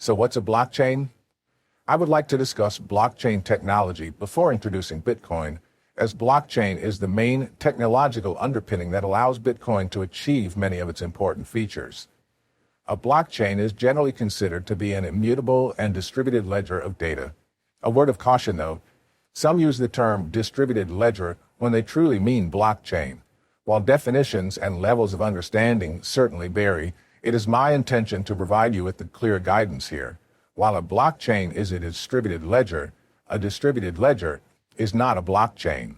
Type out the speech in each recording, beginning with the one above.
So what's a blockchain? I would like to discuss blockchain technology before introducing Bitcoin, as blockchain is the main technological underpinning that allows Bitcoin to achieve many of its important features. A blockchain is generally considered to be an immutable and distributed ledger of data. A word of caution though, some use the term distributed ledger when they truly mean blockchain. While definitions and levels of understanding certainly vary, it is my intention to provide you with the clear guidance here. While a blockchain is a distributed ledger is not a blockchain.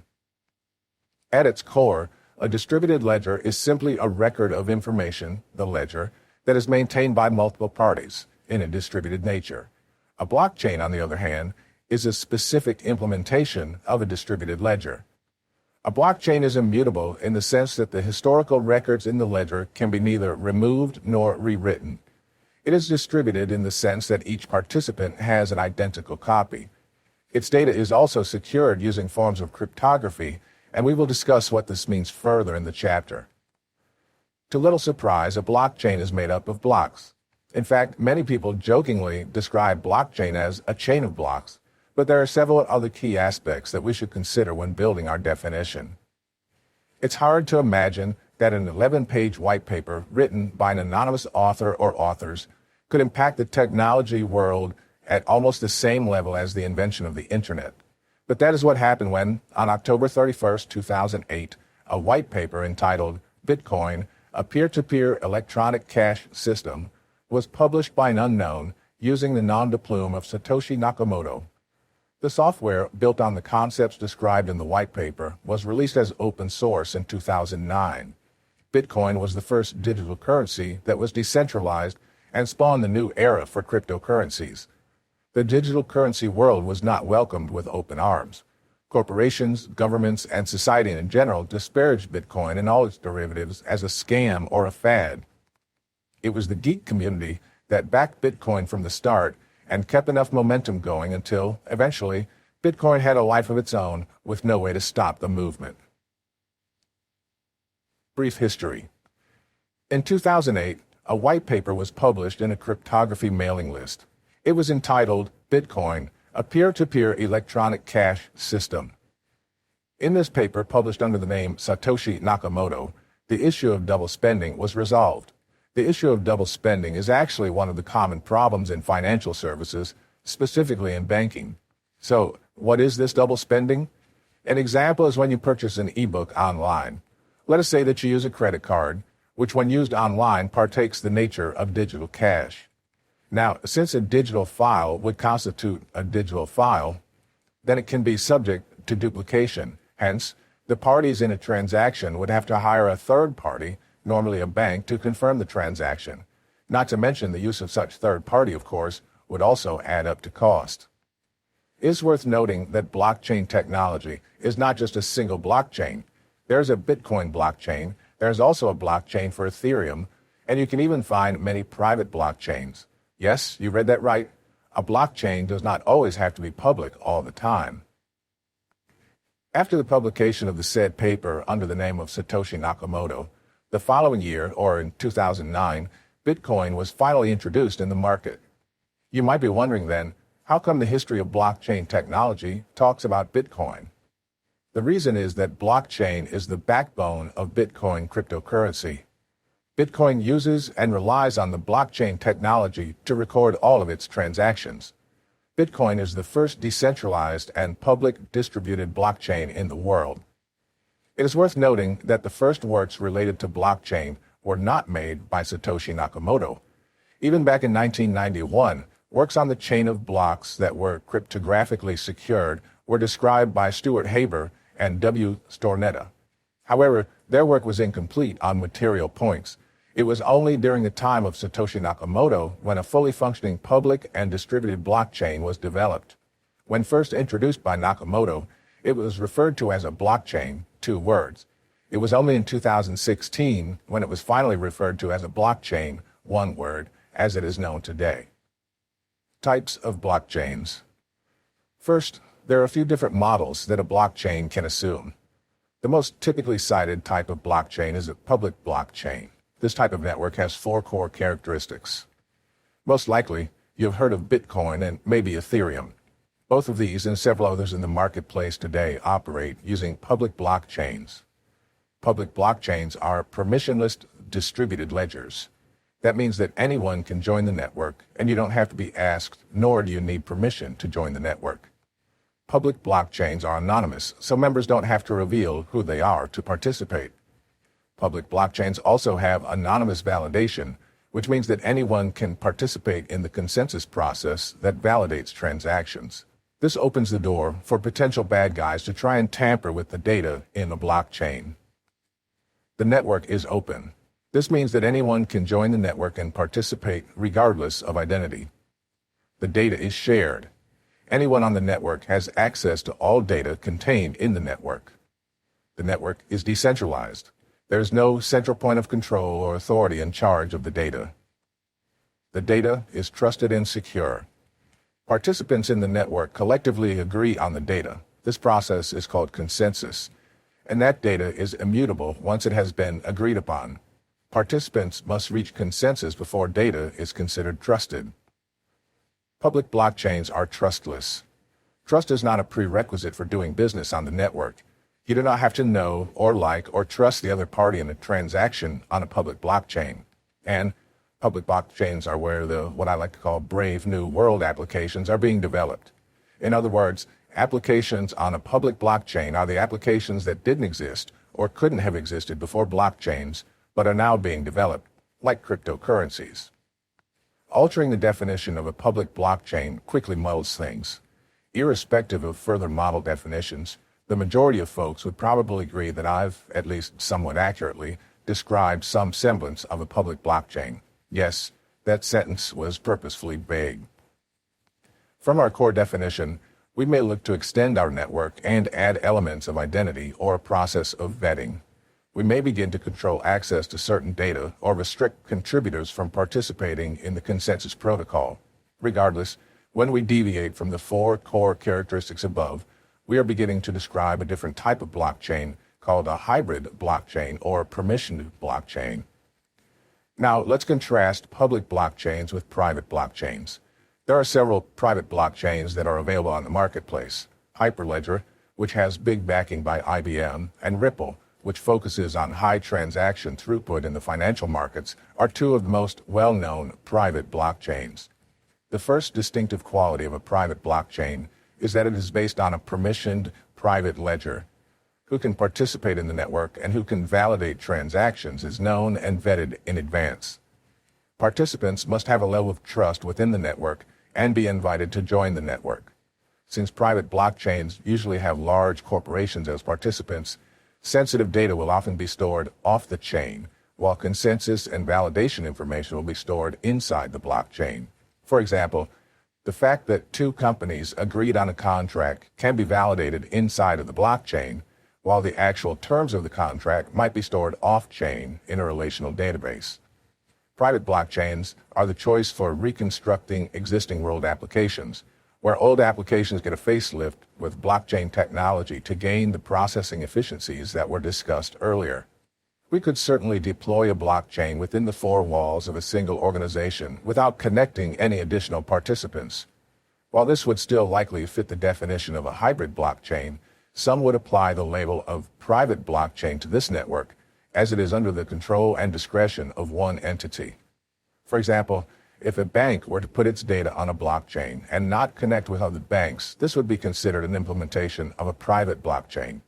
At its core, a distributed ledger is simply a record of information, the ledger, that is maintained by multiple parties in a distributed nature. A blockchain, on the other hand, is a specific implementation of a distributed ledger. A blockchain is immutable in the sense that the historical records in the ledger can be neither removed nor rewritten. It is distributed in the sense that each participant has an identical copy. Its data is also secured using forms of cryptography, and we will discuss what this means further in the chapter. To little surprise, a blockchain is made up of blocks. In fact, many people jokingly describe blockchain as a chain of blocks, but there are several other key aspects that we should consider when building our definition. It's hard to imagine that an 11-page white paper written by an anonymous author or authors could impact the technology world at almost the same level as the invention of the internet. But that is what happened when, on October 31st, 2008, a white paper entitled Bitcoin, a peer-to-peer electronic cash system, was published by an unknown using the nom de plume of Satoshi Nakamoto. The software, built on the concepts described in the white paper, was released as open source in 2009. Bitcoin was the first digital currency that was decentralized and spawned the new era for cryptocurrencies. The digital currency world was not welcomed with open arms. Corporations, governments, and society in general disparaged Bitcoin and all its derivatives as a scam or a fad. It was the geek community that backed Bitcoin from the start and kept enough momentum going until, eventually, Bitcoin had a life of its own with no way to stop the movement. Brief history. In 2008, a white paper was published in a cryptography mailing list. It was entitled Bitcoin, a peer-to-peer electronic cash system. In this paper, published under the name Satoshi Nakamoto, the issue of double spending was resolved. The issue of double spending is actually one of the common problems in financial services, specifically in banking. So, what is this double spending? An example is when you purchase an ebook online. Let us say that you use a credit card, which when used online partakes the nature of digital cash. Now, since a digital file would constitute a digital file, then it can be subject to duplication. Hence, the parties in a transaction would have to hire a third party, normally a bank, to confirm the transaction. Not to mention the use of such third party, of course, would also add up to cost. It is worth noting that blockchain technology is not just a single blockchain. There's a Bitcoin blockchain, there's also a blockchain for Ethereum, and you can even find many private blockchains. Yes, you read that right. A blockchain does not always have to be public all the time. After the publication of the said paper under the name of Satoshi Nakamoto, the following year, or in 2009, Bitcoin was finally introduced in the market. You might be wondering then, how come the history of blockchain technology talks about Bitcoin? The reason is that blockchain is the backbone of Bitcoin cryptocurrency. Bitcoin uses and relies on the blockchain technology to record all of its transactions. Bitcoin is the first decentralized and public distributed blockchain in the world. It is worth noting that the first works related to blockchain were not made by Satoshi Nakamoto. Even back in 1991, works on the chain of blocks that were cryptographically secured were described by Stuart Haber and W. Stornetta. However, their work was incomplete on material points. It was only during the time of Satoshi Nakamoto when a fully functioning public and distributed blockchain was developed. When first introduced by Nakamoto, it was referred to as a blockchain, 2 words. It was only in 2016 when it was finally referred to as a blockchain, 1 word, as it is known today. Types of blockchains. First, there are a few different models that a blockchain can assume. The most typically cited type of blockchain is a public blockchain. This type of network has 4 core characteristics. Most likely, You've heard of Bitcoin and maybe Ethereum. Both of these and several others in the marketplace today operate using public blockchains. Public blockchains are permissionless distributed ledgers. That means that anyone can join the network, and you don't have to be asked, nor do you need permission to join the network. Public blockchains are anonymous, so members don't have to reveal who they are to participate. Public blockchains also have anonymous validation, which means that anyone can participate in the consensus process that validates transactions. This opens the door for potential bad guys to try and tamper with the data in a blockchain. The network is open. This means that anyone can join the network and participate regardless of identity. The data is shared. Anyone on the network has access to all data contained in the network. The network is decentralized. There is no central point of control or authority in charge of the data. The data is trusted and secure. Participants in the network collectively agree on the data. This process is called consensus, and that data is immutable once it has been agreed upon. Participants must reach consensus before data is considered trusted. Public blockchains are trustless. Trust is not a prerequisite for doing business on the network. You do not have to know or like or trust the other party in a transaction on a public blockchain. And public blockchains are where what I like to call brave new world applications are being developed. In other words, applications on a public blockchain are the applications that didn't exist or couldn't have existed before blockchains, but are now being developed, like cryptocurrencies. Altering the definition of a public blockchain quickly muddles things. Irrespective of further model definitions, the majority of folks would probably agree that I've, at least somewhat accurately, described some semblance of a public blockchain. Yes, that sentence was purposefully vague. From our core definition, we may look to extend our network and add elements of identity or a process of vetting. We may begin to control access to certain data or restrict contributors from participating in the consensus protocol. Regardless, when we deviate from the four core characteristics above, we are beginning to describe a different type of blockchain called a hybrid blockchain or permissioned blockchain. Now, let's contrast public blockchains with private blockchains. There are several private blockchains that are available on the marketplace. Hyperledger, which has big backing by IBM, and Ripple, which focuses on high transaction throughput in the financial markets, are two of the most well-known private blockchains. The first distinctive quality of a private blockchain is that it is based on a permissioned private ledger. Who can participate in the network and who can validate transactions is known and vetted in advance. Participants must have a level of trust within the network and be invited to join the network. Since private blockchains usually have large corporations as participants, sensitive data will often be stored off the chain, while consensus and validation information will be stored inside the blockchain. For example, the fact that two companies agreed on a contract can be validated inside of the blockchain, while the actual terms of the contract might be stored off-chain in a relational database. Private blockchains are the choice for reconstructing existing world applications, where old applications get a facelift with blockchain technology to gain the processing efficiencies that were discussed earlier. We could certainly deploy a blockchain within the four walls of a single organization without connecting any additional participants. While this would still likely fit the definition of a hybrid blockchain, some would apply the label of private blockchain to this network, as it is under the control and discretion of one entity. For example, if a bank were to put its data on a blockchain and not connect with other banks, this would be considered an implementation of a private blockchain.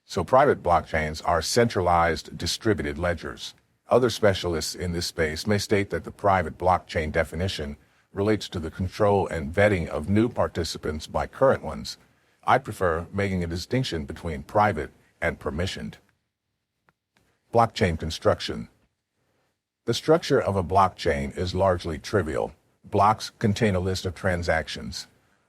So private blockchains are centralized distributed ledgers. Other specialists in this space may state that the private blockchain definition relates to the control and vetting of new participants by current ones. I prefer making a distinction between private and permissioned. Blockchain construction. The structure of a blockchain is largely trivial. Blocks contain a list of transactions.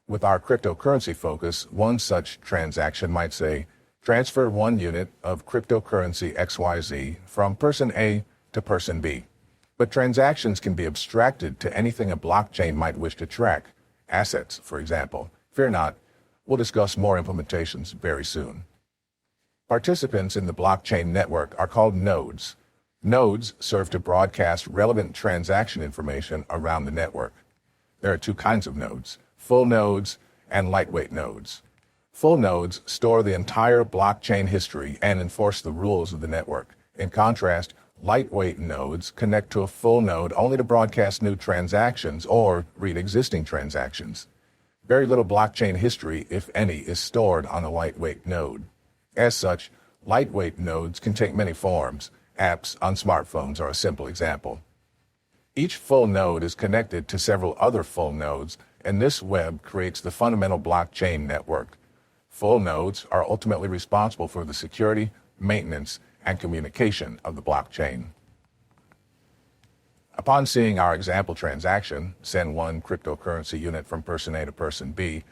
With our cryptocurrency focus, one such transaction might say, transfer 1 unit of cryptocurrency XYZ from person A to person B. But transactions can be abstracted to anything a blockchain might wish to track. Assets, for example. Fear not, we'll discuss more implementations very soon. Participants in the blockchain network are called nodes. Nodes serve to broadcast relevant transaction information around the network. There are two kinds of nodes, full nodes and lightweight nodes. Full nodes store the entire blockchain history and enforce the rules of the network. In contrast, lightweight nodes connect to a full node only to broadcast new transactions or read existing transactions. Very little blockchain history, if any, is stored on a lightweight node. As such, lightweight nodes can take many forms. Apps on smartphones are a simple example. Each full node is connected to several other full nodes, and this web creates the fundamental blockchain network. Full nodes are ultimately responsible for the security, maintenance, and communication of the blockchain. Upon seeing our example transaction, send one cryptocurrency unit from person A to person B,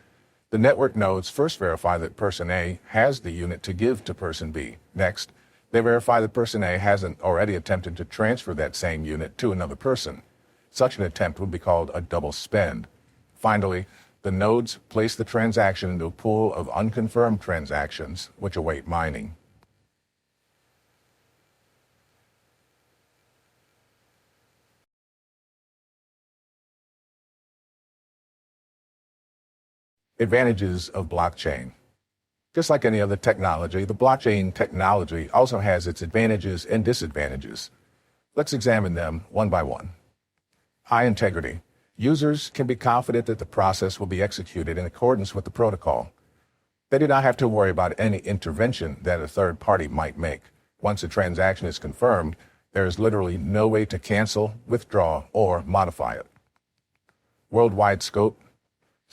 the network nodes first verify that person A has the unit to give to person B. Next, they verify that person A hasn't already attempted to transfer that same unit to another person. Such an attempt would be called a double spend. Finally, the nodes place the transaction into a pool of unconfirmed transactions which await mining. Advantages of blockchain. Just like any other technology, the blockchain technology also has its advantages and disadvantages. Let's examine them one by one. High integrity. Users can be confident that the process will be executed in accordance with the protocol. They do not have to worry about any intervention that a third party might make. Once a transaction is confirmed, there is literally no way to cancel, withdraw, or modify it. Worldwide scope.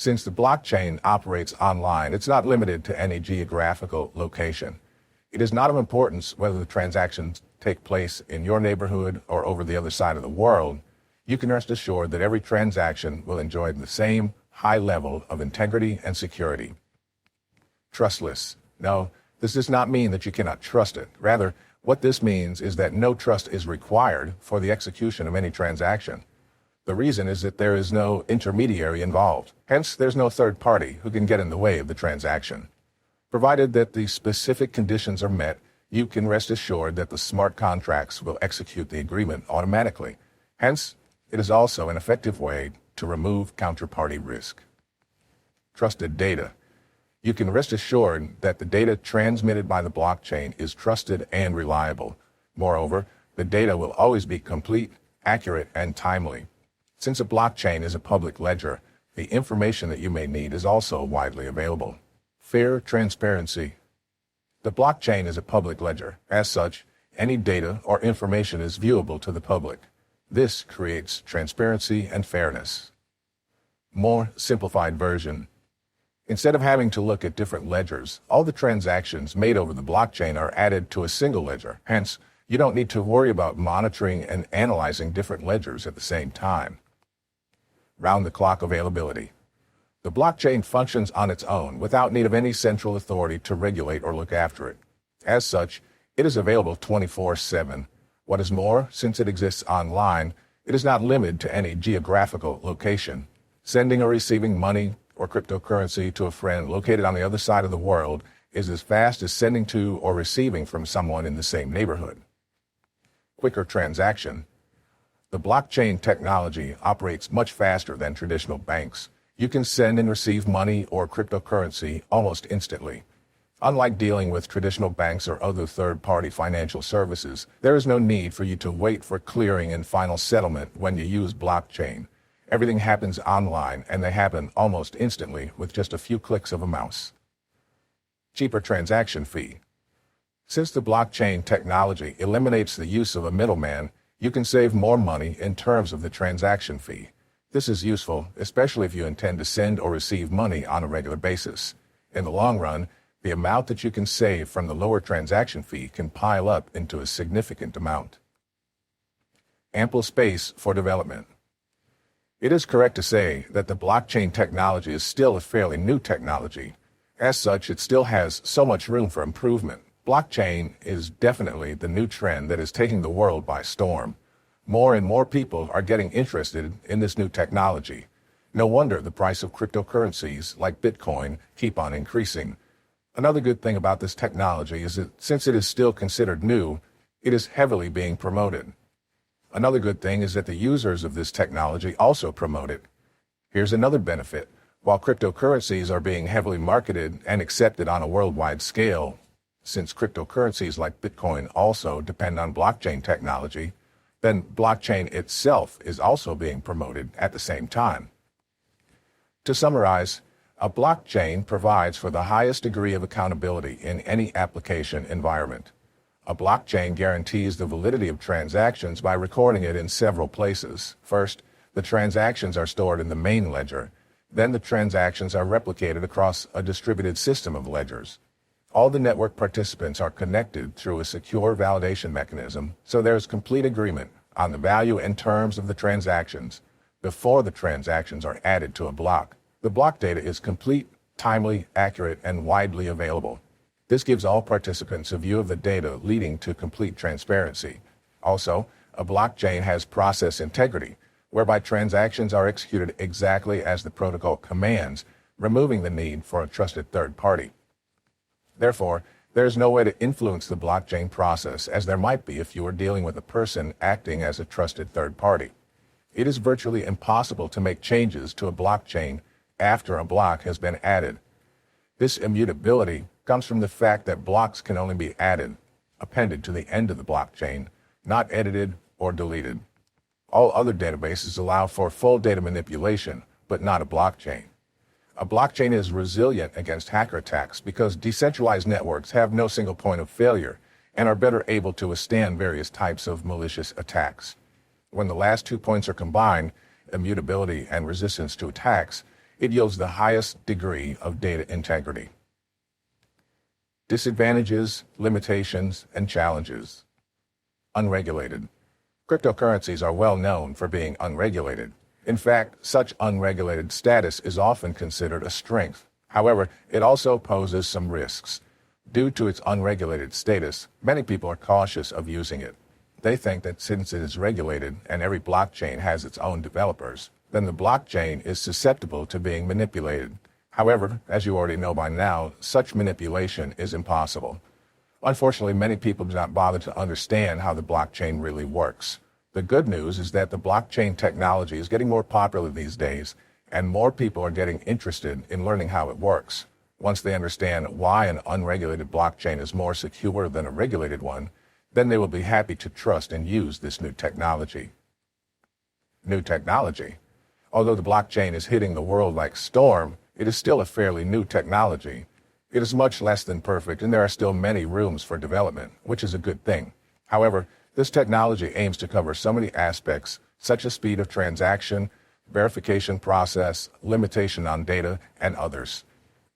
Since the blockchain operates online, it's not limited to any geographical location. It is not of importance whether the transactions take place in your neighborhood or over the other side of the world. You can rest assured that every transaction will enjoy the same high level of integrity and security. Trustless. No, this does not mean that you cannot trust it. Rather, what this means is that no trust is required for the execution of any transaction. The reason is that there is no intermediary involved. Hence, there's no third party who can get in the way of the transaction. Provided that the specific conditions are met, you can rest assured that the smart contracts will execute the agreement automatically. Hence, it is also an effective way to remove counterparty risk. Trusted data. You can rest assured that the data transmitted by the blockchain is trusted and reliable. Moreover, the data will always be complete, accurate, and timely. Since a blockchain is a public ledger, the information that you may need is also widely available. Fair transparency. The blockchain is a public ledger. As such, any data or information is viewable to the public. This creates transparency and fairness. More simplified version. Instead of having to look at different ledgers, all the transactions made over the blockchain are added to a single ledger. Hence, you don't need to worry about monitoring and analyzing different ledgers at the same time. Round-the-clock availability. The blockchain functions on its own without need of any central authority to regulate or look after it. As such, it is available 24/7. What is more, since it exists online, it is not limited to any geographical location. Sending or receiving money or cryptocurrency to a friend located on the other side of the world is as fast as sending to or receiving from someone in the same neighborhood. Quicker transaction. The blockchain technology operates much faster than traditional banks. You can send and receive money or cryptocurrency almost instantly. Unlike dealing with traditional banks or other third-party financial services, there is no need for you to wait for clearing and final settlement when you use blockchain. Everything happens online, and they happen almost instantly with just a few clicks of a mouse. Cheaper transaction fee. Since the blockchain technology eliminates the use of a middleman, you can save more money in terms of the transaction fee. This is useful, especially if you intend to send or receive money on a regular basis. In the long run, the amount that you can save from the lower transaction fee can pile up into a significant amount. Ample space for development. It is correct to say that the blockchain technology is still a fairly new technology. As such, it still has so much room for improvement. Blockchain is definitely the new trend that is taking the world by storm. More and more people are getting interested in this new technology. No wonder the price of cryptocurrencies like Bitcoin keep on increasing. Another good thing about this technology is that since it is still considered new, it is heavily being promoted. Another good thing is that the users of this technology also promote it. Here's another benefit. While cryptocurrencies are being heavily marketed and accepted on a worldwide scale, since cryptocurrencies like Bitcoin also depend on blockchain technology, then blockchain itself is also being promoted at the same time. To summarize, a blockchain provides for the highest degree of accountability in any application environment. A blockchain guarantees the validity of transactions by recording it in several places. First, the transactions are stored in the main ledger. Then the transactions are replicated across a distributed system of ledgers. All the network participants are connected through a secure validation mechanism, so there is complete agreement on the value and terms of the transactions before the transactions are added to a block. The block data is complete, timely, accurate, and widely available. This gives all participants a view of the data, leading to complete transparency. Also, a blockchain has process integrity, whereby transactions are executed exactly as the protocol commands, removing the need for a trusted third party. Therefore, there is no way to influence the blockchain process, as there might be if you were dealing with a person acting as a trusted third party. It is virtually impossible to make changes to a blockchain after a block has been added. This immutability comes from the fact that blocks can only be appended to the end of the blockchain, not edited or deleted. All other databases allow for full data manipulation, but not a blockchain. A blockchain is resilient against hacker attacks because decentralized networks have no single point of failure and are better able to withstand various types of malicious attacks. When the last 2 points are combined, immutability and resistance to attacks, it yields the highest degree of data integrity. Disadvantages, limitations, and challenges. Unregulated. Cryptocurrencies are well known for being unregulated. In fact, such unregulated status is often considered a strength. However, it also poses some risks. Due to its unregulated status, many people are cautious of using it. They think that since it is regulated and every blockchain has its own developers, then the blockchain is susceptible to being manipulated. However, as you already know by now, such manipulation is impossible. Unfortunately, many people do not bother to understand how the blockchain really works. The good news is that the blockchain technology is getting more popular these days, and more people are getting interested in learning how it works. Once they understand why an unregulated blockchain is more secure than a regulated one, then they will be happy to trust and use this new technology. New technology. Although the blockchain is hitting the world like storm, it is still a fairly new technology. It is much less than perfect, and there are still many rooms for development, which is a good thing. However, this technology aims to cover so many aspects, such as speed of transaction, verification process, limitation on data, and others.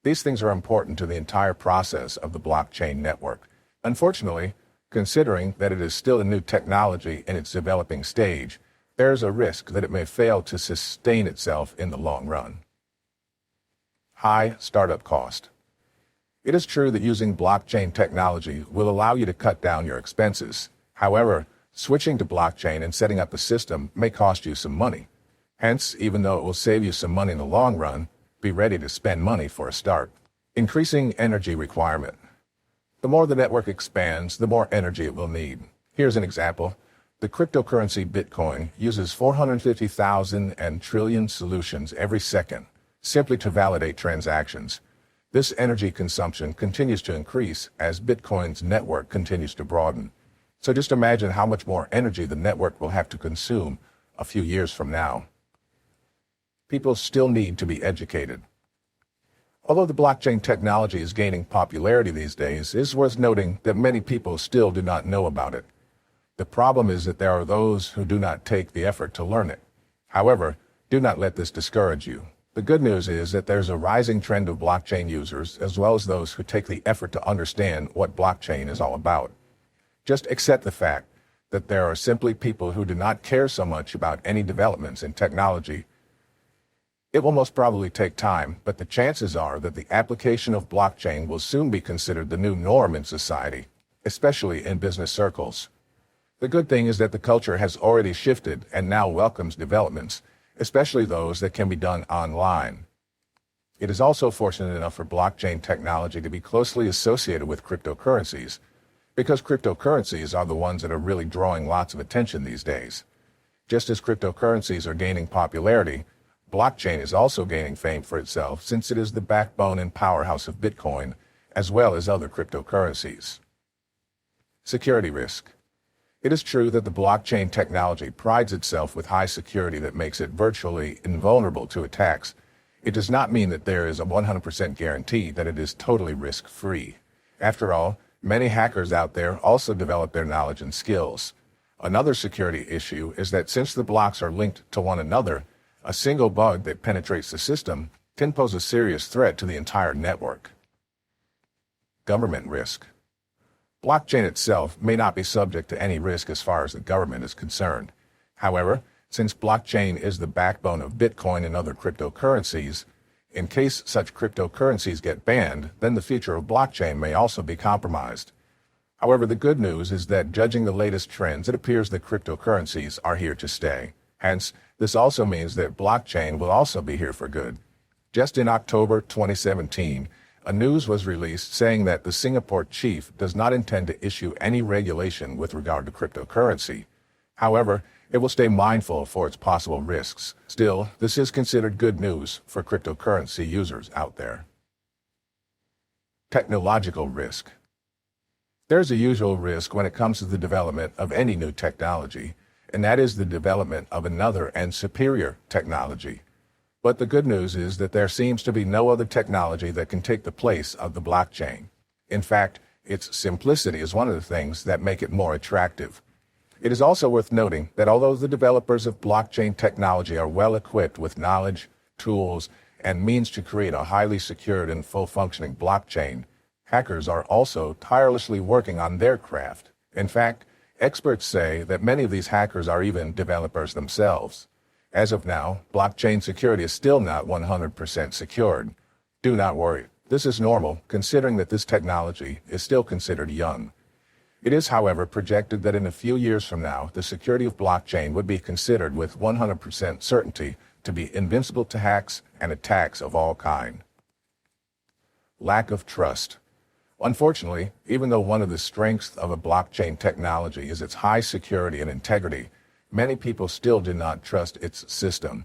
These things are important to the entire process of the blockchain network. Unfortunately, considering that it is still a new technology in its developing stage, there is a risk that it may fail to sustain itself in the long run. High startup cost. It is true that using blockchain technology will allow you to cut down your expenses. However, switching to blockchain and setting up a system may cost you some money. Hence, even though it will save you some money in the long run, be ready to spend money for a start. Increasing energy requirement. The more the network expands, the more energy it will need. Here's an example. The cryptocurrency Bitcoin uses 450,000 and trillion solutions every second, simply to validate transactions. This energy consumption continues to increase as Bitcoin's network continues to broaden. So just imagine how much more energy the network will have to consume a few years from now. People still need to be educated. Although the blockchain technology is gaining popularity these days, it is worth noting that many people still do not know about it. The problem is that there are those who do not take the effort to learn it. However, do not let this discourage you. The good news is that there's a rising trend of blockchain users, as well as those who take the effort to understand what blockchain is all about. Just accept the fact that there are simply people who do not care so much about any developments in technology. It will most probably take time, but the chances are that the application of blockchain will soon be considered the new norm in society, especially in business circles. The good thing is that the culture has already shifted and now welcomes developments, especially those that can be done online. It is also fortunate enough for blockchain technology to be closely associated with cryptocurrencies, because cryptocurrencies are the ones that are really drawing lots of attention these days. Just as cryptocurrencies are gaining popularity, Blockchain is also gaining fame for itself since it is the backbone and powerhouse of Bitcoin, as well as other cryptocurrencies. Security risk. It is true that the blockchain technology prides itself with high security that makes it virtually invulnerable to attacks. It does not mean that there is a 100% guarantee that it is totally risk-free. After all, many hackers out there also develop their knowledge and skills. Another security issue is that since the blocks are linked to one another, a single bug that penetrates the system can pose a serious threat to the entire network. Government risk. Blockchain itself may not be subject to any risk as far as the government is concerned. However, since blockchain is the backbone of Bitcoin and other cryptocurrencies, in case such cryptocurrencies get banned, then the future of blockchain may also be compromised. However, the good news is that judging the latest trends, it appears that cryptocurrencies are here to stay. Hence, this also means that blockchain will also be here for good. Just in October 2017, a news was released saying that the Singapore chief does not intend to issue any regulation with regard to cryptocurrency. However, it will stay mindful for its possible risks. Still, this is considered good news for cryptocurrency users out there. Technological risk. There's a usual risk when it comes to the development of any new technology, and that is the development of another and superior technology. But the good news is that there seems to be no other technology that can take the place of the blockchain. In fact, its simplicity is one of the things that make it more attractive. It is also worth noting that although the developers of blockchain technology are well equipped with knowledge, tools, and means to create a highly secured and full-functioning blockchain, hackers are also tirelessly working on their craft. In fact, experts say that many of these hackers are even developers themselves. As of now, blockchain security is still not 100% secured. Do not worry. This is normal, considering that this technology is still considered young. It is, however, projected that in a few years from now, the security of blockchain would be considered with 100% certainty to be invincible to hacks and attacks of all kinds. Lack of trust. Unfortunately, even though one of the strengths of a blockchain technology is its high security and integrity, many people still do not trust its system.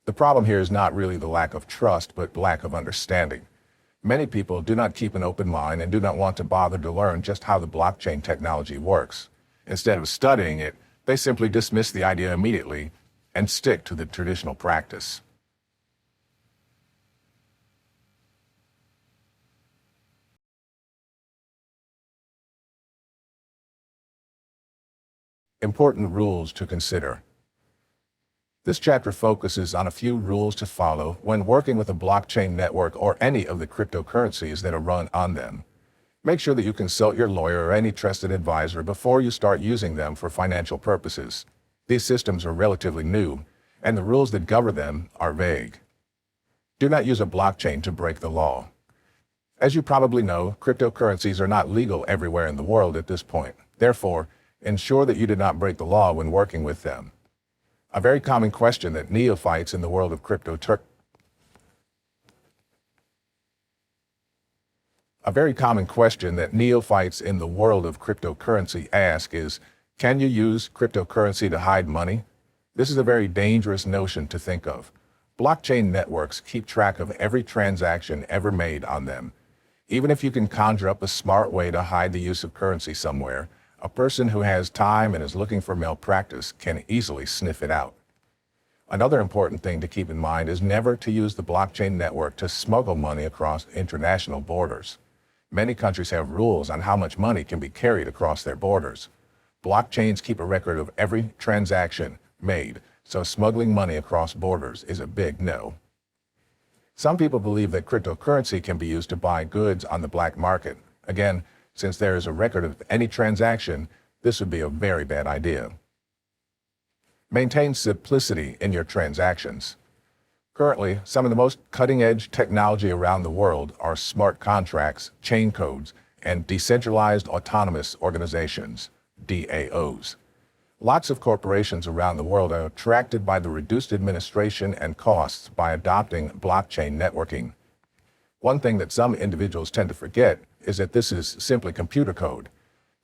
The problem here is not really the lack of trust, but lack of understanding. Many people do not keep an open mind and do not want to bother to learn just how the blockchain technology works. Instead of studying it, they simply dismiss the idea immediately and stick to the traditional practice. Important rules to consider. This chapter focuses on a few rules to follow when working with a blockchain network or any of the cryptocurrencies that are run on them. Make sure that you consult your lawyer or any trusted advisor before you start using them for financial purposes. These systems are relatively new, and the rules that govern them are vague. Do not use a blockchain to break the law. As you probably know, cryptocurrencies are not legal everywhere in the world at this point. Therefore, ensure that you did not break the law when working with them. A very common question that neophytes in the world of cryptocurrency ask is, can you use cryptocurrency to hide money? This is a very dangerous notion to think of. Blockchain networks keep track of every transaction ever made on them. Even if you can conjure up a smart way to hide the use of currency somewhere, a person who has time and is looking for malpractice can easily sniff it out. Another important thing to keep in mind is never to use the blockchain network to smuggle money across international borders. Many countries have rules on how much money can be carried across their borders. Blockchains keep a record of every transaction made, so smuggling money across borders is a big no. Some people believe that cryptocurrency can be used to buy goods on the black market. Again, since there is a record of any transaction, this would be a very bad idea. Maintain simplicity in your transactions. Currently, some of the most cutting-edge technology around the world are smart contracts, chain codes, and decentralized autonomous organizations, DAOs. Lots of corporations around the world are attracted by the reduced administration and costs by adopting blockchain networking. One thing that some individuals tend to forget is that this is simply computer code.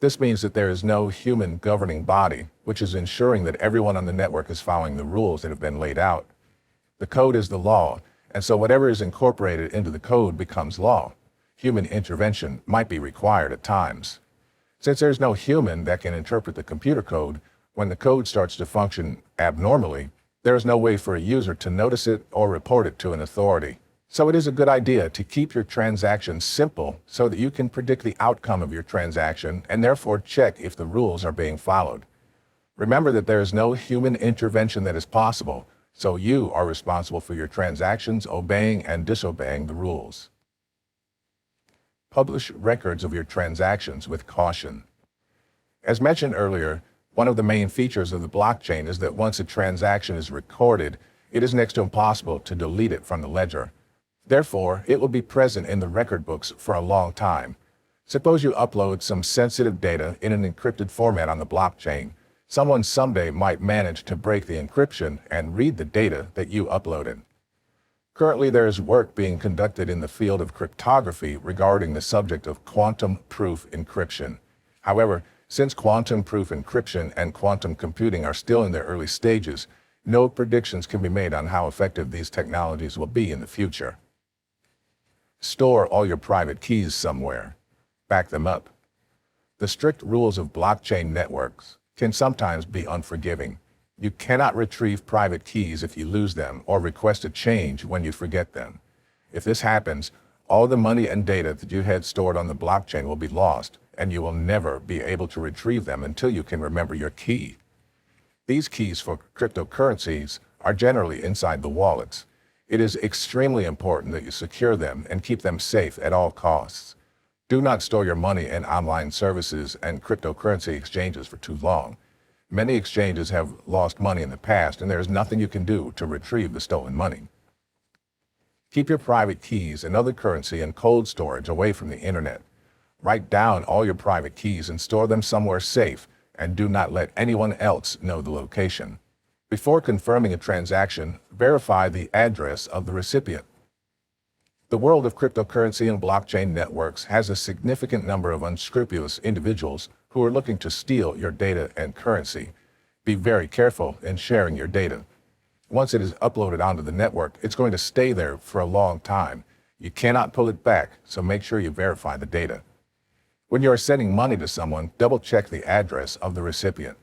This means that there is no human governing body, which is ensuring that everyone on the network is following the rules that have been laid out. The code is the law, and so whatever is incorporated into the code becomes law. Human intervention might be required at times. Since there's no human that can interpret the computer code, when the code starts to function abnormally, there is no way for a user to notice it or report it to an authority. So it is a good idea to keep your transactions simple so that you can predict the outcome of your transaction and therefore check if the rules are being followed. Remember that there is no human intervention that is possible, so you are responsible for your transactions obeying and disobeying the rules. Publish records of your transactions with caution. As mentioned earlier, one of the main features of the blockchain is that once a transaction is recorded, it is next to impossible to delete it from the ledger. Therefore, it will be present in the record books for a long time. Suppose you upload some sensitive data in an encrypted format on the blockchain. Someone someday might manage to break the encryption and read the data that you uploaded. Currently, there is work being conducted in the field of cryptography regarding the subject of quantum proof encryption. However, since quantum proof encryption and quantum computing are still in their early stages, no predictions can be made on how effective these technologies will be in the future. Store all your private keys somewhere. Back them up. The strict rules of blockchain networks can sometimes be unforgiving. You cannot retrieve private keys if you lose them or request a change when you forget them. If this happens, all the money and data that you had stored on the blockchain will be lost, and you will never be able to retrieve them until you can remember your key. These keys for cryptocurrencies are generally inside the wallets. It is extremely important that you secure them and keep them safe at all costs. Do not store your money in online services and cryptocurrency exchanges for too long. Many exchanges have lost money in the past, and there is nothing you can do to retrieve the stolen money. Keep your private keys and other currency in cold storage away from the internet. Write down all your private keys and store them somewhere safe, and do not let anyone else know the location. Before confirming a transaction, verify the address of the recipient. The world of cryptocurrency and blockchain networks has a significant number of unscrupulous individuals who are looking to steal your data and currency. Be very careful in sharing your data. Once it is uploaded onto the network, it's going to stay there for a long time. You cannot pull it back, so make sure you verify the data. When you are sending money to someone, double-check the address of the recipient.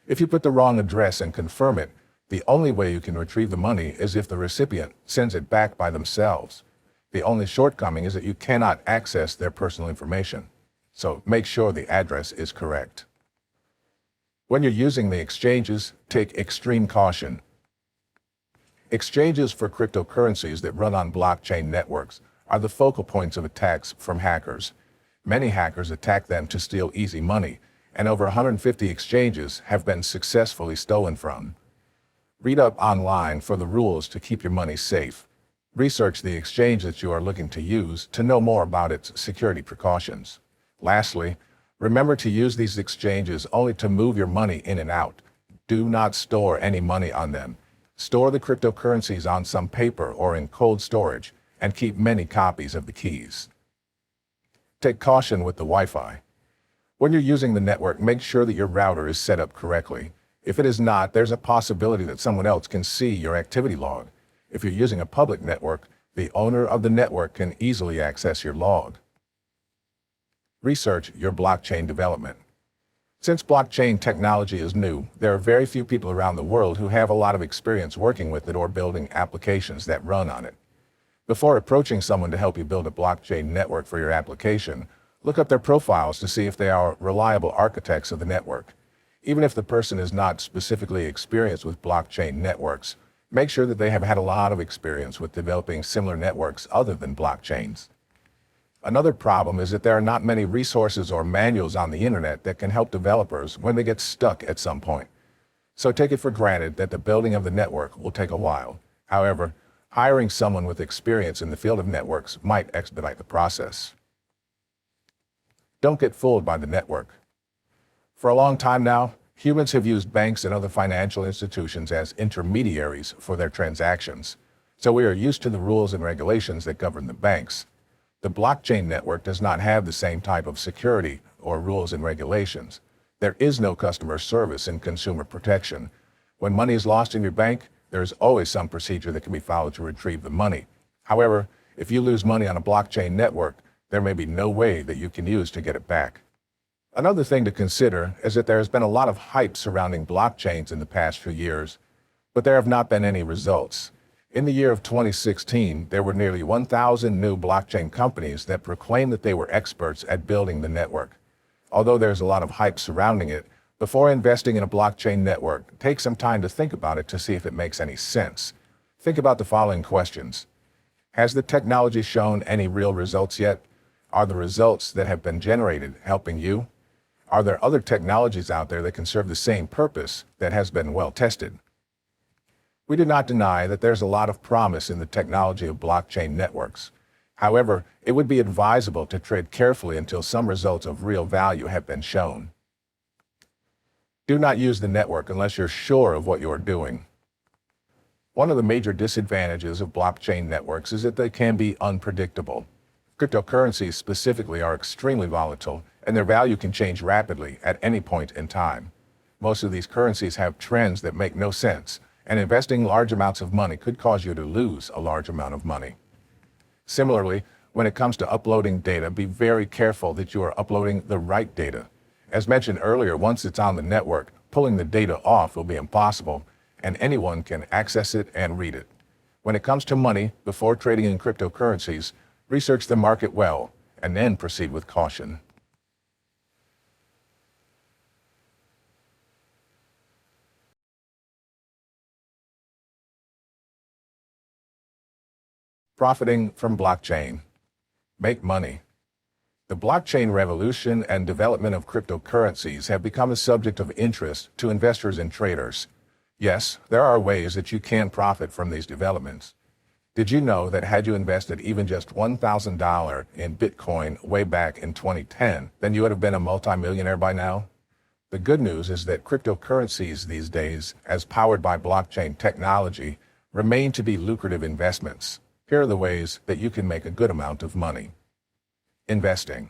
If you put the wrong address and confirm it, the only way you can retrieve the money is if the recipient sends it back by themselves. The only shortcoming is that you cannot access their personal information. So make sure the address is correct. When you're using the exchanges, take extreme caution. Exchanges for cryptocurrencies that run on blockchain networks are the focal points of attacks from hackers. Many hackers attack them to steal easy money, and over 150 exchanges have been successfully stolen from. Read up online for the rules to keep your money safe. Research the exchange that you are looking to use to know more about its security precautions. Lastly, remember to use these exchanges only to move your money in and out. Do not store any money on them. Store the cryptocurrencies on some paper or in cold storage, and keep many copies of the keys. Take caution with the Wi-Fi. When you're using the network, make sure that your router is set up correctly. If it is not, there's a possibility that someone else can see your activity log. If you're using a public network, the owner of the network can easily access your log. Research your blockchain development. Since blockchain technology is new, there are very few people around the world who have a lot of experience working with it or building applications that run on it. Before approaching someone to help you build a blockchain network for your application, look up their profiles to see if they are reliable architects of the network. Even if the person is not specifically experienced with blockchain networks, make sure that they have had a lot of experience with developing similar networks other than blockchains. Another problem is that there are not many resources or manuals on the internet that can help developers when they get stuck at some point. So take it for granted that the building of the network will take a while. However, hiring someone with experience in the field of networks might expedite the process. Don't get fooled by the network. For a long time now, humans have used banks and other financial institutions as intermediaries for their transactions, so we are used to the rules and regulations that govern the banks. The blockchain network does not have the same type of security or rules and regulations. There is no customer service and consumer protection. When money is lost in your bank, There is always some procedure that can be followed to retrieve the money. However, if you lose money on a blockchain network, there may be no way that you can use to get it back. Another thing to consider is that there has been a lot of hype surrounding blockchains in the past few years, but there have not been any results. In the year of 2016, there were nearly 1,000 new blockchain companies that proclaimed that they were experts at building the network. Although there's a lot of hype surrounding it, before investing in a blockchain network, take some time to think about it to see if it makes any sense. Think about the following questions. Has the technology shown any real results yet? Are the results that have been generated helping you? Are there other technologies out there that can serve the same purpose that has been well tested? We do not deny that there's a lot of promise in the technology of blockchain networks. However, it would be advisable to tread carefully until some results of real value have been shown. Do not use the network unless you're sure of what you're doing. One of the major disadvantages of blockchain networks is that they can be unpredictable. Cryptocurrencies specifically are extremely volatile, and their value can change rapidly at any point in time. Most of these currencies have trends that make no sense, and investing large amounts of money could cause you to lose a large amount of money. Similarly, when it comes to uploading data, be very careful that you are uploading the right data. As mentioned earlier, once it's on the network, pulling the data off will be impossible, and anyone can access it and read it. When it comes to money, before trading in cryptocurrencies, research the market well, and then proceed with caution. Profiting from blockchain. Make money. The blockchain revolution and development of cryptocurrencies have become a subject of interest to investors and traders. Yes, there are ways that you can profit from these developments. Did you know that had you invested even just $1,000 in Bitcoin way back in 2010, then you would have been a multimillionaire by now? The good news is that cryptocurrencies these days, as powered by blockchain technology, remain to be lucrative investments. Here are the ways that you can make a good amount of money. Investing.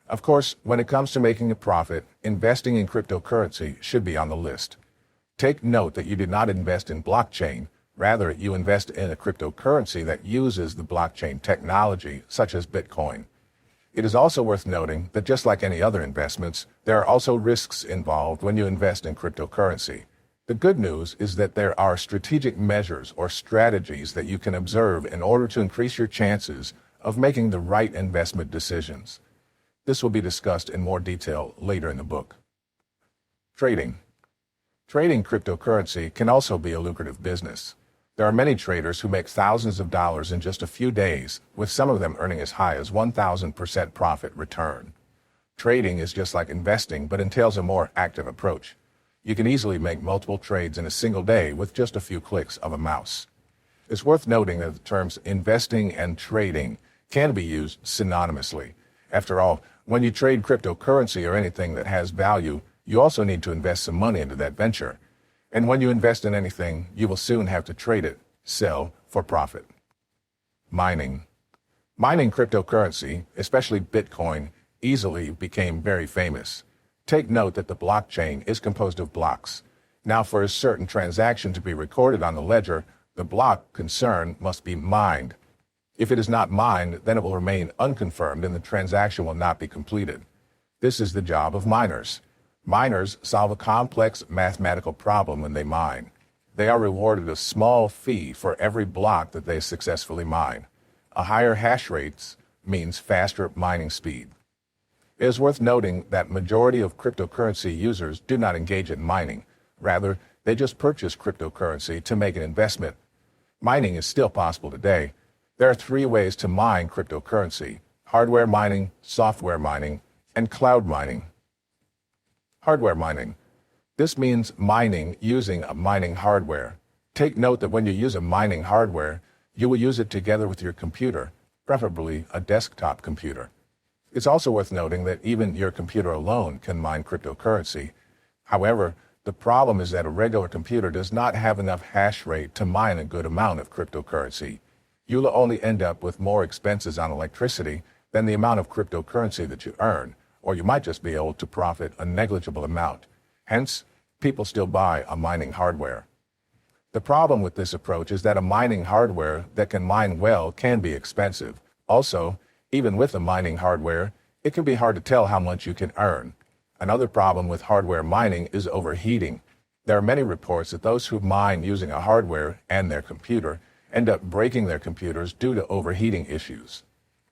Of course, when it comes to making a profit, investing in cryptocurrency should be on the list. Take note that you do not invest in blockchain. Rather, you invest in a cryptocurrency that uses the blockchain technology, such as Bitcoin. It is also worth noting that just like any other investments, there are also risks involved when you invest in cryptocurrency. The good news is that there are strategic measures or strategies that you can observe in order to increase your chances of making the right investment decisions. This will be discussed in more detail later in the book. Trading. Trading cryptocurrency can also be a lucrative business. There are many traders who make thousands of dollars in just a few days, with some of them earning as high as 1,000% profit return. Trading is just like investing, but entails a more active approach. You can easily make multiple trades in a single day with just a few clicks of a mouse. It's worth noting that the terms investing and trading can be used synonymously. After all, when you trade cryptocurrency or anything that has value, you also need to invest some money into that venture. And when you invest in anything, you will soon have to trade it, sell for profit. Mining. Mining cryptocurrency, especially Bitcoin, easily became very famous. Take note that the blockchain is composed of blocks. Now, for a certain transaction to be recorded on the ledger, the block concerned must be mined. If it is not mined, then it will remain unconfirmed and the transaction will not be completed. This is the job of miners. Miners solve a complex mathematical problem when they mine. They are rewarded a small fee for every block that they successfully mine. A higher hash rate means faster mining speed. It is worth noting that majority of cryptocurrency users do not engage in mining. Rather, they just purchase cryptocurrency to make an investment. Mining is still possible today. There are 3 ways to mine cryptocurrency: hardware mining, software mining, and cloud mining. Hardware mining. This means mining using a mining hardware. Take note that when you use a mining hardware, you will use it together with your computer, preferably a desktop computer. It's also worth noting that even your computer alone can mine cryptocurrency. However, the problem is that a regular computer does not have enough hash rate to mine a good amount of cryptocurrency. You'll only end up with more expenses on electricity than the amount of cryptocurrency that you earn, or you might just be able to profit a negligible amount. Hence, people still buy a mining hardware. The problem with this approach is that a mining hardware that can mine well can be expensive. Also, even with the mining hardware, it can be hard to tell how much you can earn. Another problem with hardware mining is overheating. There are many reports that those who mine using a hardware and their computer end up breaking their computers due to overheating issues.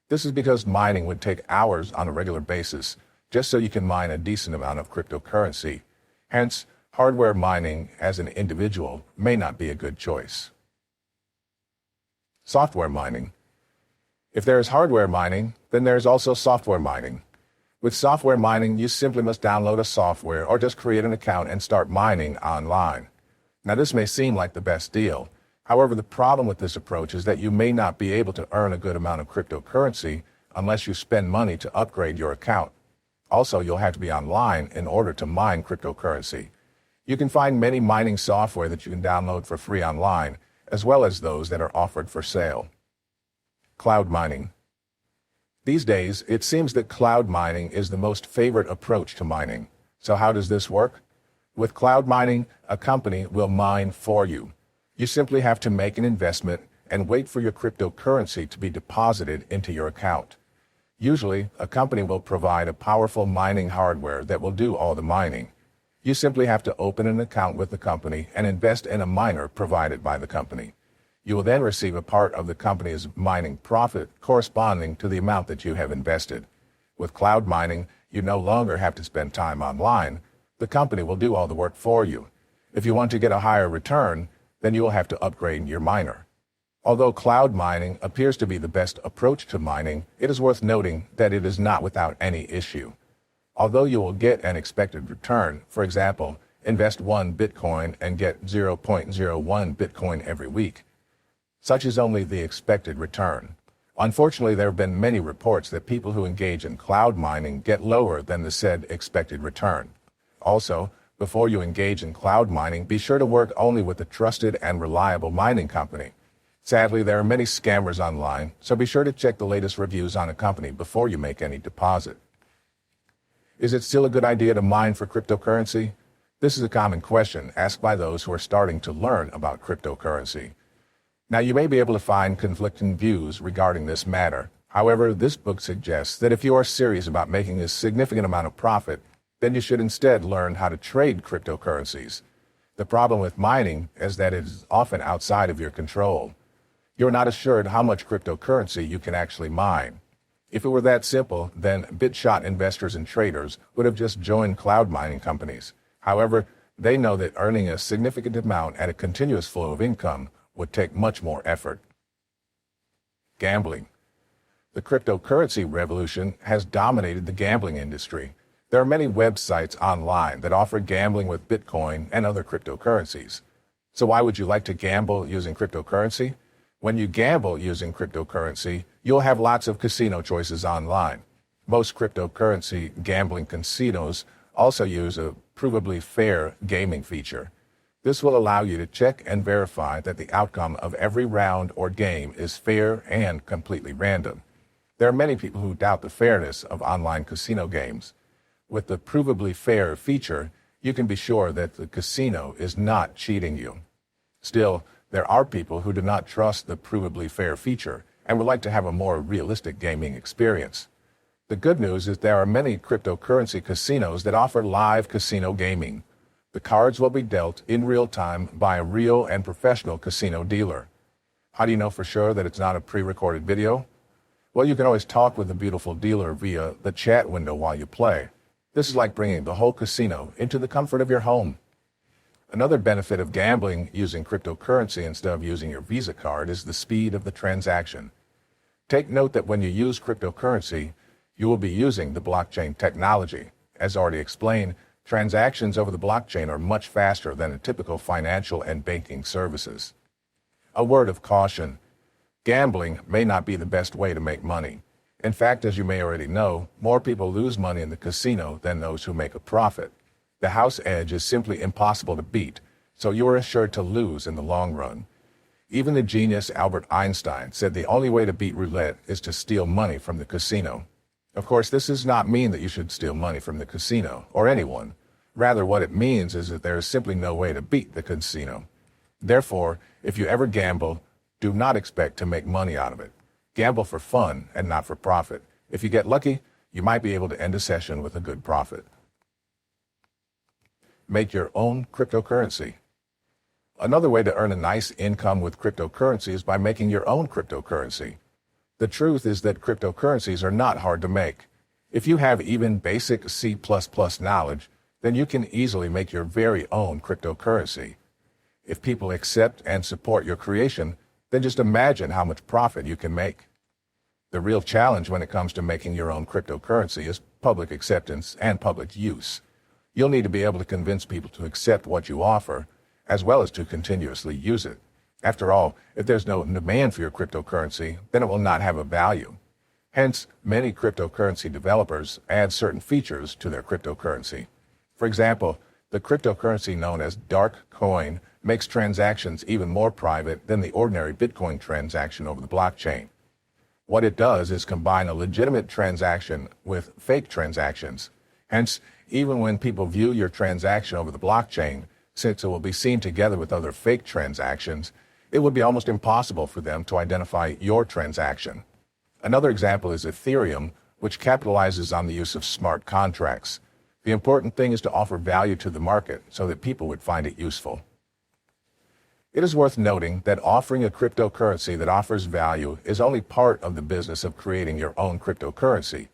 This is because mining would take hours on a regular basis just so you can mine a decent amount of cryptocurrency. Hence, hardware mining as an individual may not be a good choice. Software mining. If there is hardware mining, then there is also software mining. With software mining, you simply must download a software or just create an account and start mining online. Now, this may seem like the best deal. However, the problem with this approach is that you may not be able to earn a good amount of cryptocurrency unless you spend money to upgrade your account. Also, you'll have to be online in order to mine cryptocurrency. You can find many mining software that you can download for free online, as well as those that are offered for sale. Cloud mining. These days, it seems that cloud mining is the most favorite approach to mining. So how does this work? With cloud mining, a company will mine for you. You simply have to make an investment and wait for your cryptocurrency to be deposited into your account. Usually, a company will provide a powerful mining hardware that will do all the mining. You simply have to open an account with the company and invest in a miner provided by the company. You will then receive a part of the company's mining profit corresponding to the amount that you have invested. With cloud mining, you no longer have to spend time online. The company will do all the work for you. If you want to get a higher return, then you will have to upgrade your miner. Although cloud mining appears to be the best approach to mining, it is worth noting that it is not without any issue. Although you will get an expected return, for example, invest 1 Bitcoin and get 0.01 Bitcoin every week. Such is only the expected return. Unfortunately, there have been many reports that people who engage in cloud mining get lower than the said expected return. Also, before you engage in cloud mining, be sure to work only with a trusted and reliable mining company. Sadly, there are many scammers online, so be sure to check the latest reviews on a company before you make any deposit. Is it still a good idea to mine for cryptocurrency? This is a common question asked by those who are starting to learn about cryptocurrency. Now, you may be able to find conflicting views regarding this matter. However, this book suggests that if you are serious about making a significant amount of profit, then you should instead learn how to trade cryptocurrencies. The problem with mining is that it is often outside of your control. You're not assured how much cryptocurrency you can actually mine. If it were that simple, then BitShot investors and traders would have just joined cloud mining companies. However, they know that earning a significant amount at a continuous flow of income would take much more effort. Gambling. The cryptocurrency revolution has dominated the gambling industry. There are many websites online that offer gambling with Bitcoin and other cryptocurrencies. So why would you like to gamble using cryptocurrency? When you gamble using cryptocurrency, you'll have lots of casino choices online. Most cryptocurrency gambling casinos also use a provably fair gaming feature. This will allow you to check and verify that the outcome of every round or game is fair and completely random. There are many people who doubt the fairness of online casino games. With the provably fair feature, you can be sure that the casino is not cheating you. Still, there are people who do not trust the provably fair feature and would like to have a more realistic gaming experience. The good news is there are many cryptocurrency casinos that offer live casino gaming. The cards will be dealt in real time by a real and professional casino dealer. How do you know for sure that it's not a pre-recorded video? Well, you can always talk with the beautiful dealer via the chat window while you play. This is like bringing the whole casino into the comfort of your home. Another benefit of gambling using cryptocurrency instead of using your Visa card is the speed of the transaction. Take note that when you use cryptocurrency, you will be using the blockchain technology. As already explained, transactions over the blockchain are much faster than a typical financial and banking services. A word of caution. Gambling may not be the best way to make money. In fact, as you may already know, more people lose money in the casino than those who make a profit. The house edge is simply impossible to beat, so you are assured to lose in the long run. Even the genius Albert Einstein said the only way to beat roulette is to steal money from the casino. Of course, this does not mean that you should steal money from the casino or anyone. Rather, what it means is that there is simply no way to beat the casino. Therefore, if you ever gamble, do not expect to make money out of it. Gamble for fun and not for profit. If you get lucky, you might be able to end a session with a good profit. Make your own cryptocurrency. Another way to earn a nice income with cryptocurrency is by making your own cryptocurrency. The truth is that cryptocurrencies are not hard to make. If you have even basic C++ knowledge, then you can easily make your very own cryptocurrency. If people accept and support your creation, then just imagine how much profit you can make. The real challenge when it comes to making your own cryptocurrency is public acceptance and public use. You'll need to be able to convince people to accept what you offer, as well as to continuously use it. After all, if there's no demand for your cryptocurrency, then it will not have a value. Hence, many cryptocurrency developers add certain features to their cryptocurrency. For example, the cryptocurrency known as dark coin makes transactions even more private than the ordinary Bitcoin transaction over the blockchain. What it does is combine a legitimate transaction with fake transactions. Hence, even when people view your transaction over the blockchain, since it will be seen together with other fake transactions, it would be almost impossible for them to identify your transaction. Another example is Ethereum, which capitalizes on the use of smart contracts. The important thing is to offer value to the market so that people would find it useful. It is worth noting that offering a cryptocurrency that offers value is only part of the business of creating your own cryptocurrency.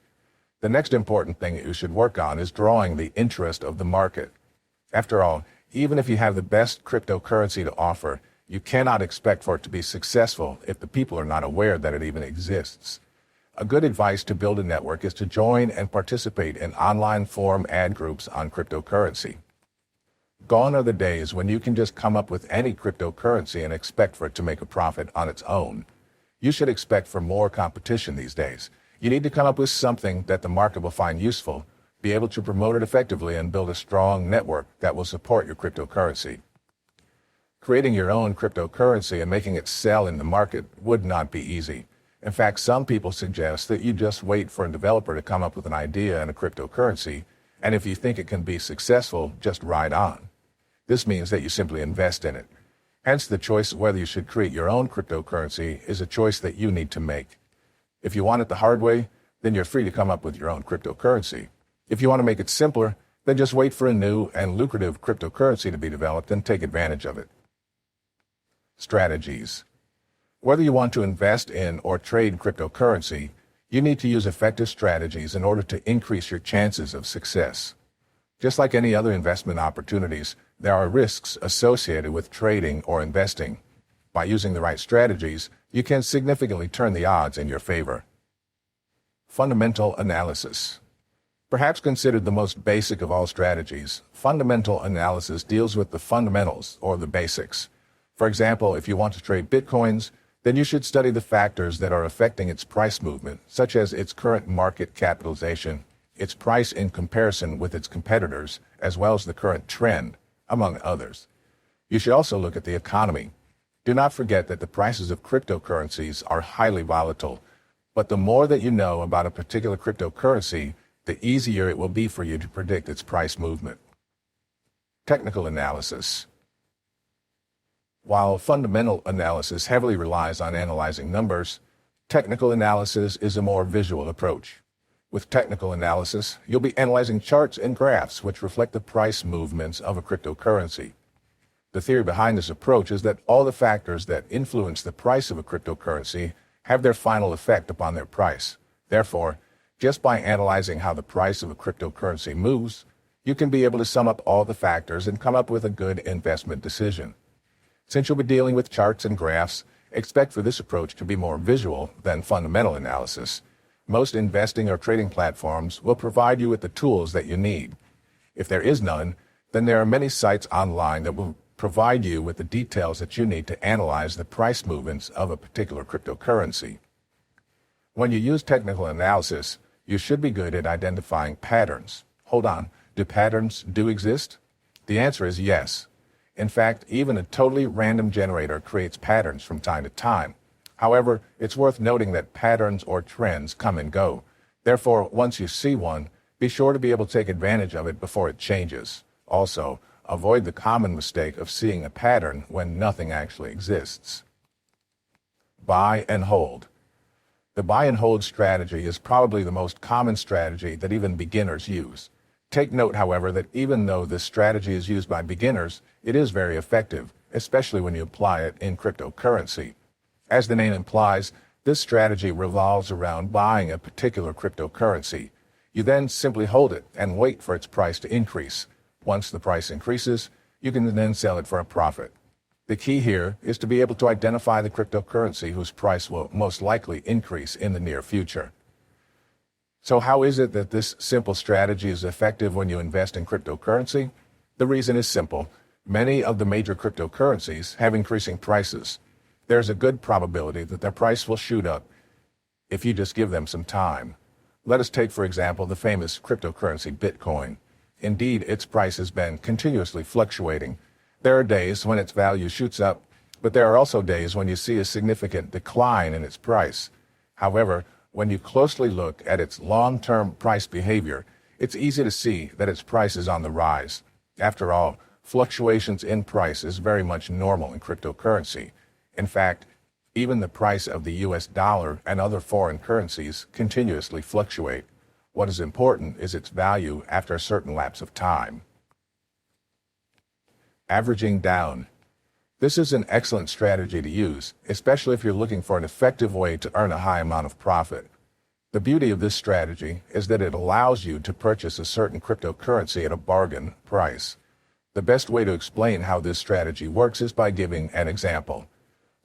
The next important thing that you should work on is drawing the interest of the market. After all, even if you have the best cryptocurrency to offer, you cannot expect for it to be successful if the people are not aware that it even exists. A good advice to build a network is to join and participate in online forum ad groups on cryptocurrency. Gone are the days when you can just come up with any cryptocurrency and expect for it to make a profit on its own. You should expect for more competition these days. You need to come up with something that the market will find useful, be able to promote it effectively, and build a strong network that will support your cryptocurrency. Creating your own cryptocurrency and making it sell in the market would not be easy. In fact, some people suggest that you just wait for a developer to come up with an idea and a cryptocurrency, and if you think it can be successful, just ride on. This means that you simply invest in it. Hence, the choice of whether you should create your own cryptocurrency is a choice that you need to make. If you want it the hard way, then you're free to come up with your own cryptocurrency. If you want to make it simpler, then just wait for a new and lucrative cryptocurrency to be developed and take advantage of it. Strategies. Whether you want to invest in or trade cryptocurrency, you need to use effective strategies in order to increase your chances of success. Just like any other investment opportunities, there are risks associated with trading or investing. By using the right strategies, you can significantly turn the odds in your favor. Fundamental analysis. Perhaps considered the most basic of all strategies, fundamental analysis deals with the fundamentals or the basics. For example, if you want to trade Bitcoins, then you should study the factors that are affecting its price movement, such as its current market capitalization, its price in comparison with its competitors, as well as the current trend, among others. You should also look at the economy. Do not forget that the prices of cryptocurrencies are highly volatile, but the more that you know about a particular cryptocurrency, the easier it will be for you to predict its price movement. Technical analysis. While fundamental analysis heavily relies on analyzing numbers, technical analysis is a more visual approach. With technical analysis, you'll be analyzing charts and graphs which reflect the price movements of a cryptocurrency. The theory behind this approach is that all the factors that influence the price of a cryptocurrency have their final effect upon their price. Therefore, just by analyzing how the price of a cryptocurrency moves, you can be able to sum up all the factors and come up with a good investment decision. Since you'll be dealing with charts and graphs, expect for this approach to be more visual than fundamental analysis. Most investing or trading platforms will provide you with the tools that you need. If there is none, then there are many sites online that will provide you with the details that you need to analyze the price movements of a particular cryptocurrency. When you use technical analysis, you should be good at identifying patterns. Hold on, do patterns exist? The answer is yes. In fact, even a totally random generator creates patterns from time to time. However, it's worth noting that patterns or trends come and go. Therefore, once you see one, be sure to be able to take advantage of it before it changes. Also, Avoid the common mistake of seeing a pattern when nothing actually exists. Buy and hold. The buy and hold strategy is probably the most common strategy that even beginners use. Take note, however, that even though this strategy is used by beginners, it is very effective, especially when you apply it in cryptocurrency. As the name implies, this strategy revolves around buying a particular cryptocurrency. You then simply hold it and wait for its price to increase. Once the price increases, you can then sell it for a profit. The key here is to be able to identify the cryptocurrency whose price will most likely increase in the near future. So how is it that this simple strategy is effective when you invest in cryptocurrency? The reason is simple. Many of the major cryptocurrencies have increasing prices. There's a good probability that their price will shoot up if you just give them some time. Let us take, for example, the famous cryptocurrency Bitcoin. Indeed, its price has been continuously fluctuating. There are days when its value shoots up, but there are also days when you see a significant decline in its price. However, when you closely look at its long-term price behavior, it's easy to see that its price is on the rise. After all, fluctuations in price is very much normal in cryptocurrency. In fact, even the price of the US dollar and other foreign currencies continuously fluctuate. What is important is its value after a certain lapse of time. Averaging down. This is an excellent strategy to use, especially if you're looking for an effective way to earn a high amount of profit. The beauty of this strategy is that it allows you to purchase a certain cryptocurrency at a bargain price. The best way to explain how this strategy works is by giving an example.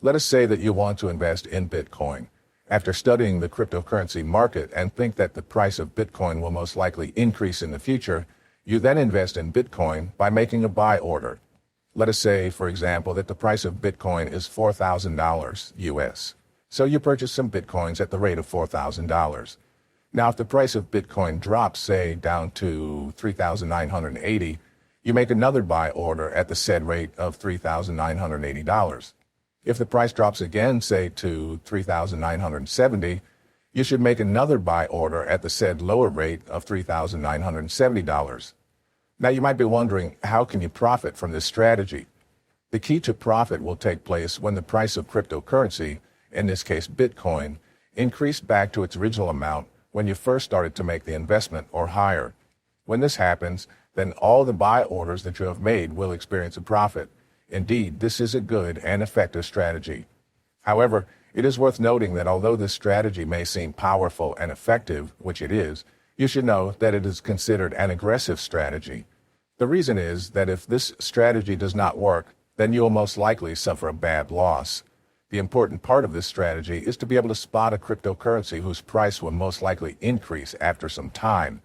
Let us say that you want to invest in Bitcoin. After studying the cryptocurrency market and think that the price of Bitcoin will most likely increase in the future, you then invest in Bitcoin by making a buy order. Let us say, for example, that the price of Bitcoin is $4,000 US. So you purchase some Bitcoins at the rate of $4,000. Now, if the price of Bitcoin drops, say, down to $3,980, you make another buy order at the said rate of $3,980. If the price drops again, say, to $3,970, you should make another buy order at the said lower rate of $3,970. Now, you might be wondering, how can you profit from this strategy? The key to profit will take place when the price of cryptocurrency, in this case Bitcoin, increased back to its original amount when you first started to make the investment or higher. When this happens, then all the buy orders that you have made will experience a profit. Indeed, this is a good and effective strategy. However, it is worth noting that although this strategy may seem powerful and effective, which it is, you should know that it is considered an aggressive strategy. The reason is that if this strategy does not work, then you will most likely suffer a bad loss. The important part of this strategy is to be able to spot a cryptocurrency whose price will most likely increase after some time.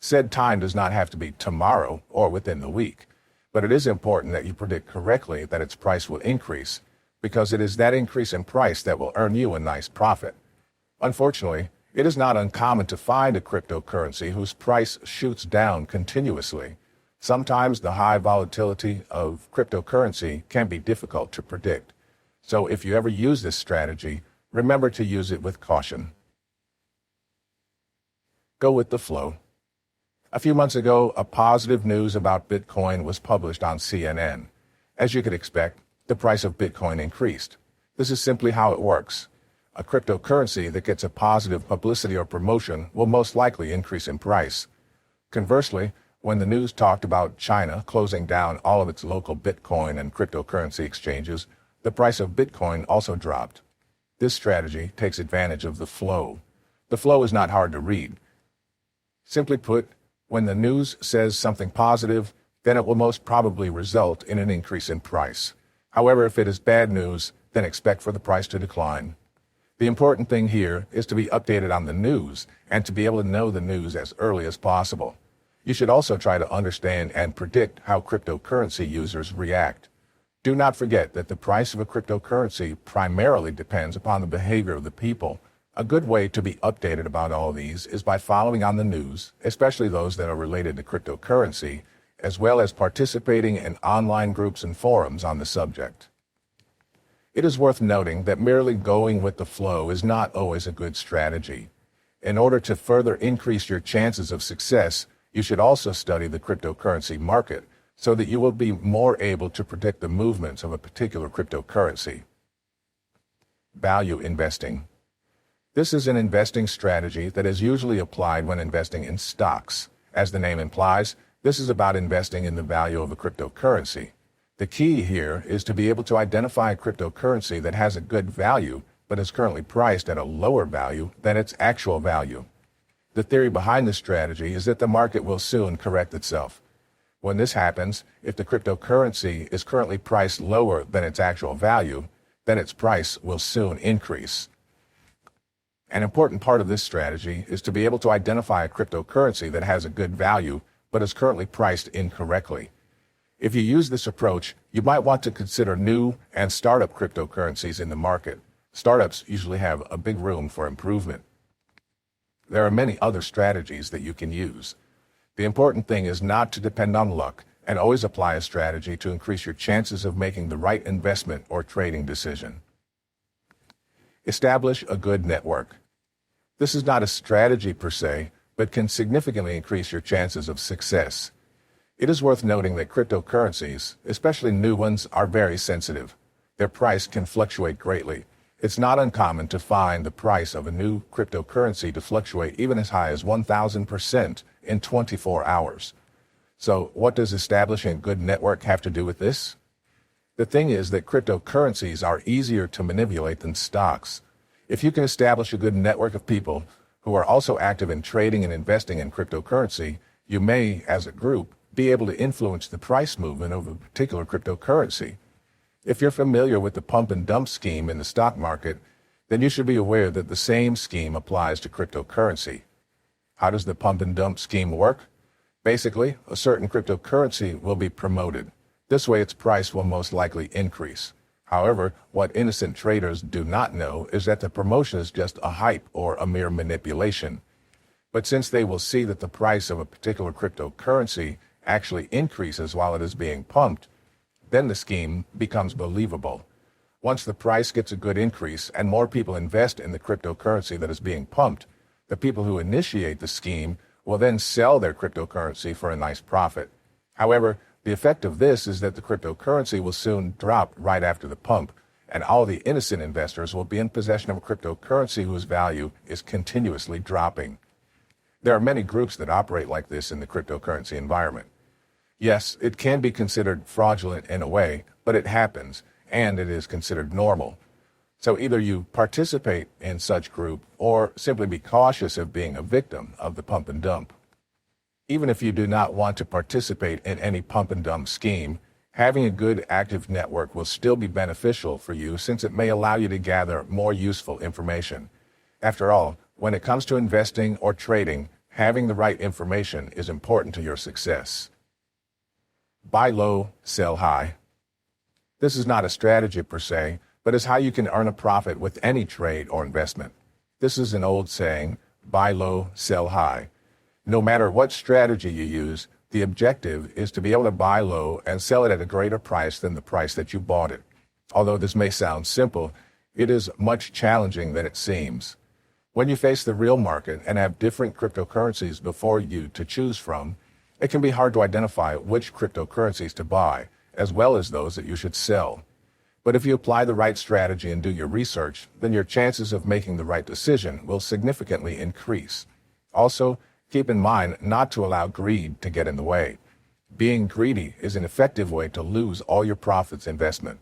Said time does not have to be tomorrow or within the week, but it is important that you predict correctly that its price will increase, because it is that increase in price that will earn you a nice profit. Unfortunately, it is not uncommon to find a cryptocurrency whose price shoots down continuously. Sometimes the high volatility of cryptocurrency can be difficult to predict. So if you ever use this strategy, remember to use it with caution. Go with the flow. A few months ago, a positive news about Bitcoin was published on CNN. As you could expect, the price of Bitcoin increased. This is simply how it works. A cryptocurrency that gets a positive publicity or promotion will most likely increase in price. Conversely, when the news talked about China closing down all of its local Bitcoin and cryptocurrency exchanges, the price of Bitcoin also dropped. This strategy takes advantage of the flow. The flow is not hard to read. Simply put, when the news says something positive, then it will most probably result in an increase in price. However, if it is bad news, then expect for the price to decline. The important thing here is to be updated on the news and to be able to know the news as early as possible. You should also try to understand and predict how cryptocurrency users react. Do not forget that the price of a cryptocurrency primarily depends upon the behavior of the people. A good way to be updated about all these is by following on the news, especially those that are related to cryptocurrency, as well as participating in online groups and forums on the subject. It is worth noting that merely going with the flow is not always a good strategy. In order to further increase your chances of success, you should also study the cryptocurrency market, so that you will be more able to predict the movements of a particular cryptocurrency. Value investing. This is an investing strategy that is usually applied when investing in stocks. As the name implies, this is about investing in the value of a cryptocurrency. The key here is to be able to identify a cryptocurrency that has a good value but is currently priced at a lower value than its actual value. The theory behind this strategy is that the market will soon correct itself. When this happens, if the cryptocurrency is currently priced lower than its actual value, then its price will soon increase. An important part of this strategy is to be able to identify a cryptocurrency that has a good value but is currently priced incorrectly. If you use this approach, you might want to consider new and startup cryptocurrencies in the market. Startups usually have a big room for improvement. There are many other strategies that you can use. The important thing is not to depend on luck and always apply a strategy to increase your chances of making the right investment or trading decision. Establish a good network. This is not a strategy per se, but can significantly increase your chances of success. It is worth noting that cryptocurrencies, especially new ones, are very sensitive. Their price can fluctuate greatly. It's not uncommon to find the price of a new cryptocurrency to fluctuate even as high as 1,000% in 24 hours. So what does establishing a good network have to do with this? The thing is that cryptocurrencies are easier to manipulate than stocks. If you can establish a good network of people who are also active in trading and investing in cryptocurrency, you may, as a group, be able to influence the price movement of a particular cryptocurrency. If you're familiar with the pump and dump scheme in the stock market, then you should be aware that the same scheme applies to cryptocurrency. How does the pump and dump scheme work? Basically, a certain cryptocurrency will be promoted. This way its price will most likely increase. However, what innocent traders do not know is that the promotion is just a hype or a mere manipulation. But since they will see that the price of a particular cryptocurrency actually increases while it is being pumped, then the scheme becomes believable. Once the price gets a good increase and more people invest in the cryptocurrency that is being pumped, the people who initiate the scheme will then sell their cryptocurrency for a nice profit. However, the effect of this is that the cryptocurrency will soon drop right after the pump, and all the innocent investors will be in possession of a cryptocurrency whose value is continuously dropping. There are many groups that operate like this in the cryptocurrency environment. Yes, it can be considered fraudulent in a way, but it happens, and it is considered normal. So either you participate in such group or simply be cautious of being a victim of the pump and dump. Even if you do not want to participate in any pump and dump scheme, having a good active network will still be beneficial for you since it may allow you to gather more useful information. After all, when it comes to investing or trading, having the right information is important to your success. Buy low, sell high. This is not a strategy per se, but is how you can earn a profit with any trade or investment. This is an old saying, buy low, sell high. No matter what strategy you use, the objective is to be able to buy low and sell it at a greater price than the price that you bought it. Although this may sound simple, it is much challenging than it seems. When you face the real market and have different cryptocurrencies before you to choose from, it can be hard to identify which cryptocurrencies to buy, as well as those that you should sell. But if you apply the right strategy and do your research, then your chances of making the right decision will significantly increase. Also, keep in mind not to allow greed to get in the way. Being greedy is an effective way to lose all your profits investment.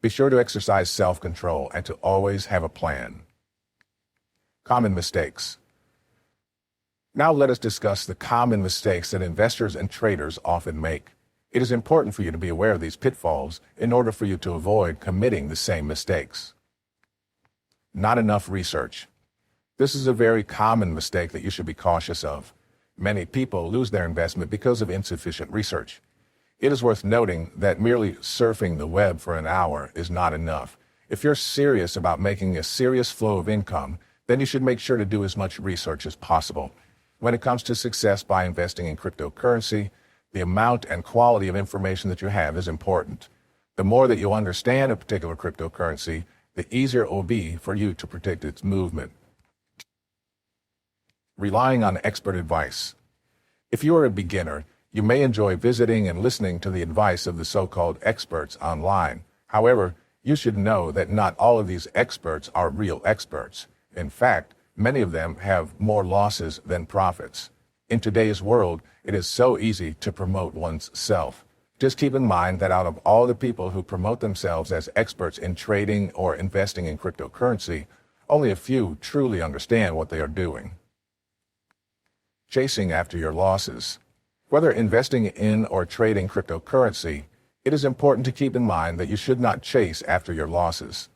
Be sure to exercise self-control and to always have a plan. Common mistakes. Now let us discuss the common mistakes that investors and traders often make. It is important for you to be aware of these pitfalls in order for you to avoid committing the same mistakes. Not enough research. This is a very common mistake that you should be cautious of. Many people lose their investment because of insufficient research. It is worth noting that merely surfing the web for an hour is not enough. If you're serious about making a serious flow of income, then you should make sure to do as much research as possible. When it comes to success by investing in cryptocurrency, the amount and quality of information that you have is important. The more that you understand a particular cryptocurrency, the easier it will be for you to predict its movement. Relying on expert advice. If you are a beginner, You may enjoy visiting and listening to the advice of the so-called experts online. However, you should know that not all of these experts are real experts. In fact, many of them have more losses than profits. In today's world, it is so easy to promote one's self. Just keep in mind that out of all the people who promote themselves as experts in trading or investing in cryptocurrency, only a few truly understand what they are doing. Chasing after your losses. Whether investing in or trading cryptocurrency, it is important to keep in mind that you should not chase after your losses.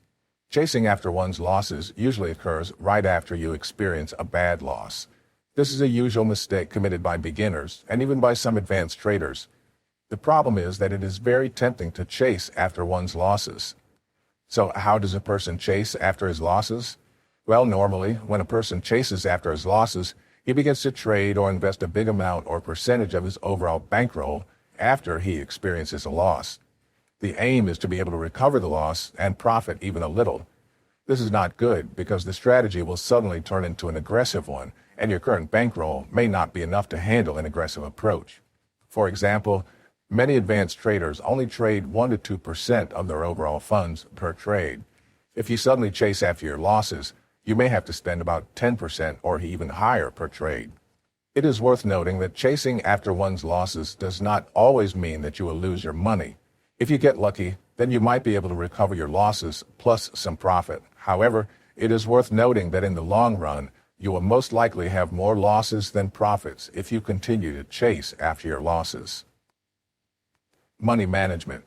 Chasing after one's losses usually occurs right after you experience a bad loss. This is a usual mistake committed by beginners and even by some advanced traders. The problem is that it is very tempting to chase after one's losses. So how does a person chase after his losses? Well, normally, when a person chases after his losses, he begins to trade or invest a big amount or percentage of his overall bankroll after he experiences a loss. The aim is to be able to recover the loss and profit even a little. This is not good because the strategy will suddenly turn into an aggressive one, and your current bankroll may not be enough to handle an aggressive approach. For example, many advanced traders only trade 1 to 2% of their overall funds per trade. If you suddenly chase after your losses, you may have to spend about 10% or even higher per trade. It is worth noting that chasing after one's losses does not always mean that you will lose your money. If you get lucky, then you might be able to recover your losses plus some profit. However, it is worth noting that in the long run, you will most likely have more losses than profits if you continue to chase after your losses. Money management.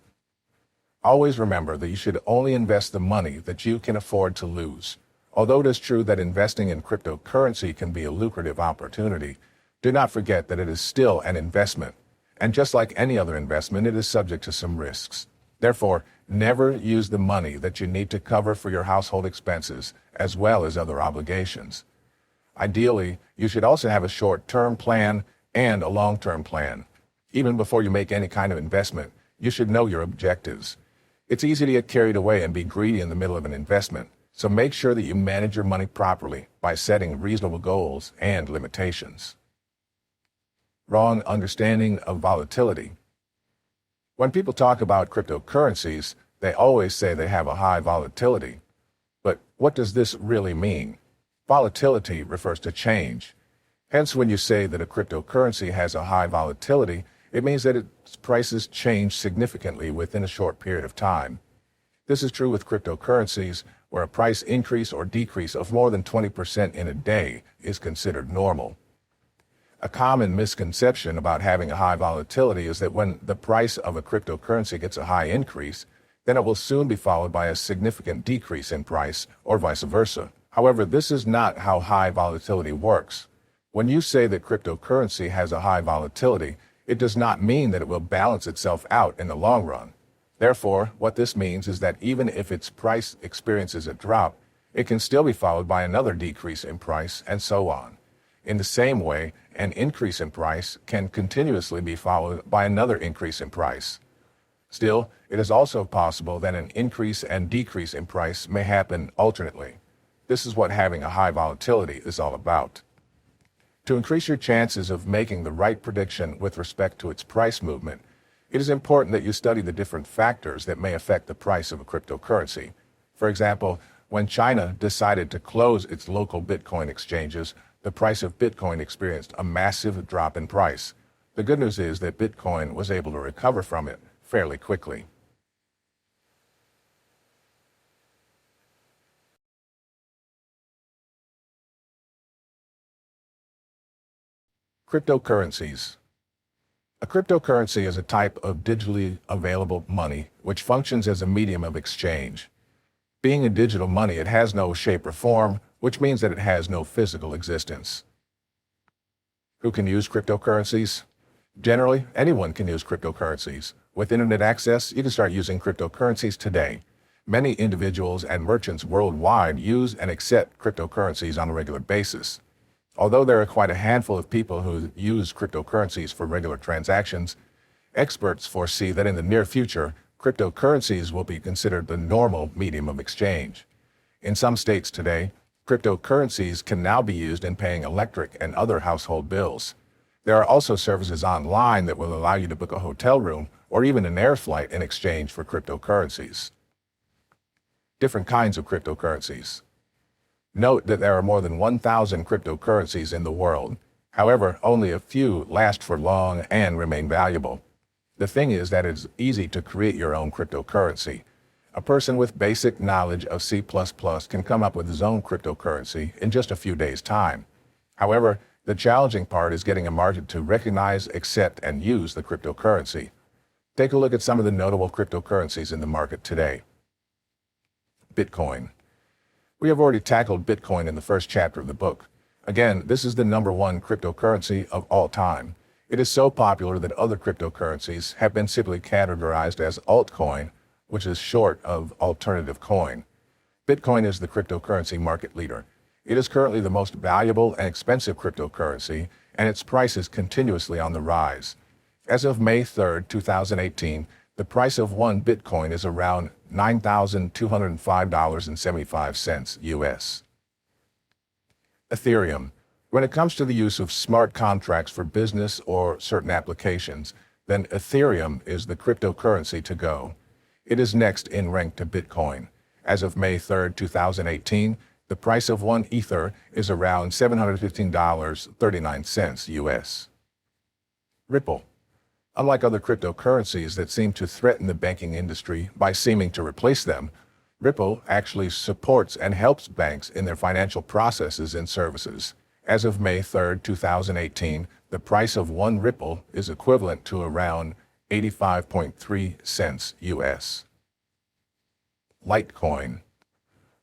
Always remember that you should only invest the money that you can afford to lose. Although it is true that investing in cryptocurrency can be a lucrative opportunity, do not forget that it is still an investment. And just like any other investment, it is subject to some risks. Therefore, never use the money that you need to cover for your household expenses, as well as other obligations. Ideally, you should also have a short-term plan and a long-term plan. Even before you make any kind of investment, you should know your objectives. It's easy to get carried away and be greedy in the middle of an investment, so make sure that you manage your money properly by setting reasonable goals and limitations. Wrong understanding of volatility. When people talk about cryptocurrencies, they always say they have a high volatility. But what does this really mean? Volatility refers to change. Hence, when you say that a cryptocurrency has a high volatility, it means that its prices change significantly within a short period of time. This is true with cryptocurrencies, where a price increase or decrease of more than 20% in a day is considered normal. A common misconception about having a high volatility is that when the price of a cryptocurrency gets a high increase, then it will soon be followed by a significant decrease in price, or vice versa. However, this is not how high volatility works. When you say that cryptocurrency has a high volatility, it does not mean that it will balance itself out in the long run. Therefore, what this means is that even if its price experiences a drop, it can still be followed by another decrease in price, and so on. In the same way, an increase in price can continuously be followed by another increase in price. Still, it is also possible that an increase and decrease in price may happen alternately. This is what having a high volatility is all about. To increase your chances of making the right prediction with respect to its price movement, it is important that you study the different factors that may affect the price of a cryptocurrency. For example, when China decided to close its local Bitcoin exchanges, the price of Bitcoin experienced a massive drop in price. The good news is that Bitcoin was able to recover from it fairly quickly. Cryptocurrencies. A cryptocurrency is a type of digitally available money which functions as a medium of exchange. Being a digital money, it has no shape or form, which means that it has no physical existence. Who can use cryptocurrencies? Generally, anyone can use cryptocurrencies. With internet access, you can start using cryptocurrencies today. Many individuals and merchants worldwide use and accept cryptocurrencies on a regular basis. Although there are quite a handful of people who use cryptocurrencies for regular transactions, experts foresee that in the near future, cryptocurrencies will be considered the normal medium of exchange. In some states today, cryptocurrencies can now be used in paying electric and other household bills. There are also services online that will allow you to book a hotel room or even an air flight in exchange for cryptocurrencies. Different kinds of cryptocurrencies. Note that there are more than 1,000 cryptocurrencies in the world. However, only a few last for long and remain valuable. The thing is that it's easy to create your own cryptocurrency. A person with basic knowledge of C++ can come up with his own cryptocurrency in just a few days' time. However, the challenging part is getting a market to recognize, accept, and use the cryptocurrency. Take a look at some of the notable cryptocurrencies in the market today. Bitcoin. We have already tackled Bitcoin in the first chapter of the book. Again, this is the #1 cryptocurrency of all time. It is so popular that other cryptocurrencies have been simply categorized as altcoin, which is short of alternative coin. Bitcoin is the cryptocurrency market leader. It is currently the most valuable and expensive cryptocurrency, and its price is continuously on the rise. As of May 3, 2018, the price of one Bitcoin is around $9,205.75 US. Ethereum. When it comes to the use of smart contracts for business or certain applications, then Ethereum is the cryptocurrency to go. It is next in rank to Bitcoin. As of May 3, 2018, the price of one Ether is around $715.39 US. Ripple. Unlike other cryptocurrencies that seem to threaten the banking industry by seeming to replace them, Ripple actually supports and helps banks in their financial processes and services. As of May 3, 2018, the price of one Ripple is equivalent to around 85.3 cents US. Litecoin.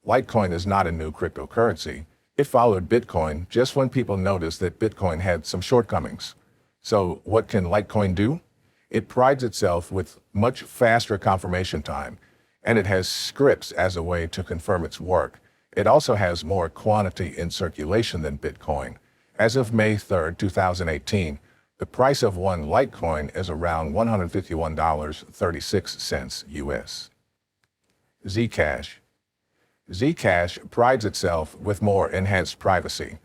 Litecoin is not a new cryptocurrency. It followed Bitcoin just when people noticed that Bitcoin had some shortcomings. So what can Litecoin do? It prides itself with much faster confirmation time, and it has scripts as a way to confirm its work. It also has more quantity in circulation than Bitcoin. As of May 3, 2018, the price of one Litecoin is around $151.36 US. Zcash. Zcash prides itself with more enhanced privacy.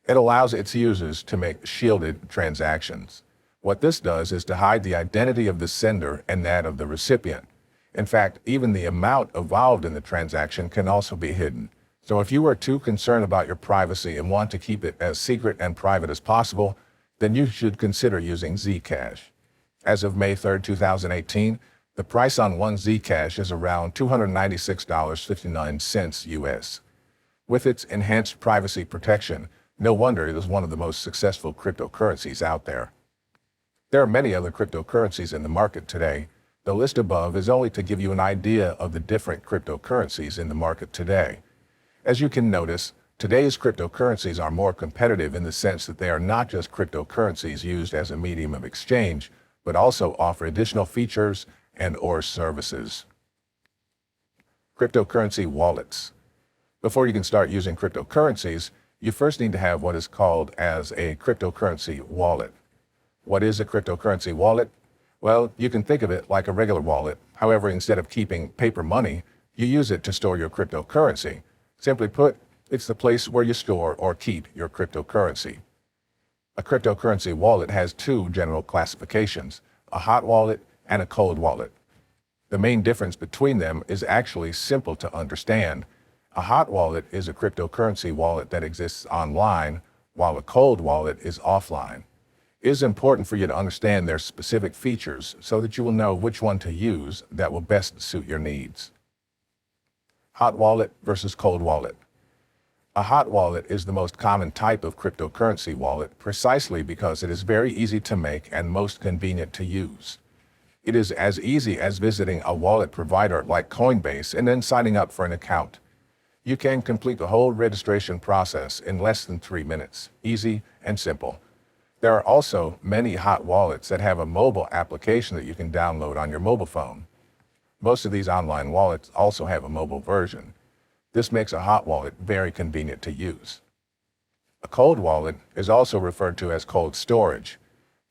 It allows its users to make shielded transactions. What this does is to hide the identity of the sender and that of the recipient. In fact, even the amount involved in the transaction can also be hidden. So if you are too concerned about your privacy and want to keep it as secret and private as possible, then you should consider using Zcash. As of May 3, 2018, the price on one Zcash is around $296.59 US. With its enhanced privacy protection, no wonder it is one of the most successful cryptocurrencies out there. There are many other cryptocurrencies in the market today. The list above is only to give you an idea of the different cryptocurrencies in the market today. As you can notice, today's cryptocurrencies are more competitive in the sense that they are not just cryptocurrencies used as a medium of exchange, but also offer additional features and/or services. Cryptocurrency wallets. Before you can start using cryptocurrencies, you first need to have what is called as a cryptocurrency wallet. What is a cryptocurrency wallet? Well, you can think of it like a regular wallet. However, instead of keeping paper money, you use it to store your cryptocurrency. Simply put, it's the place where you store or keep your cryptocurrency. A cryptocurrency wallet has two general classifications, a hot wallet and a cold wallet. The main difference between them is actually simple to understand. A hot wallet is a cryptocurrency wallet that exists online, while a cold wallet is offline. It is important for you to understand their specific features so that you will know which one to use that will best suit your needs. Hot wallet versus cold wallet. A hot wallet is the most common type of cryptocurrency wallet precisely because it is very easy to make and most convenient to use. It is as easy as visiting a wallet provider like Coinbase and then signing up for an account. You can complete the whole registration process in less than 3 minutes, easy and simple. There are also many hot wallets that have a mobile application that you can download on your mobile phone. Most of these online wallets also have a mobile version. This makes a hot wallet very convenient to use. A cold wallet is also referred to as cold storage.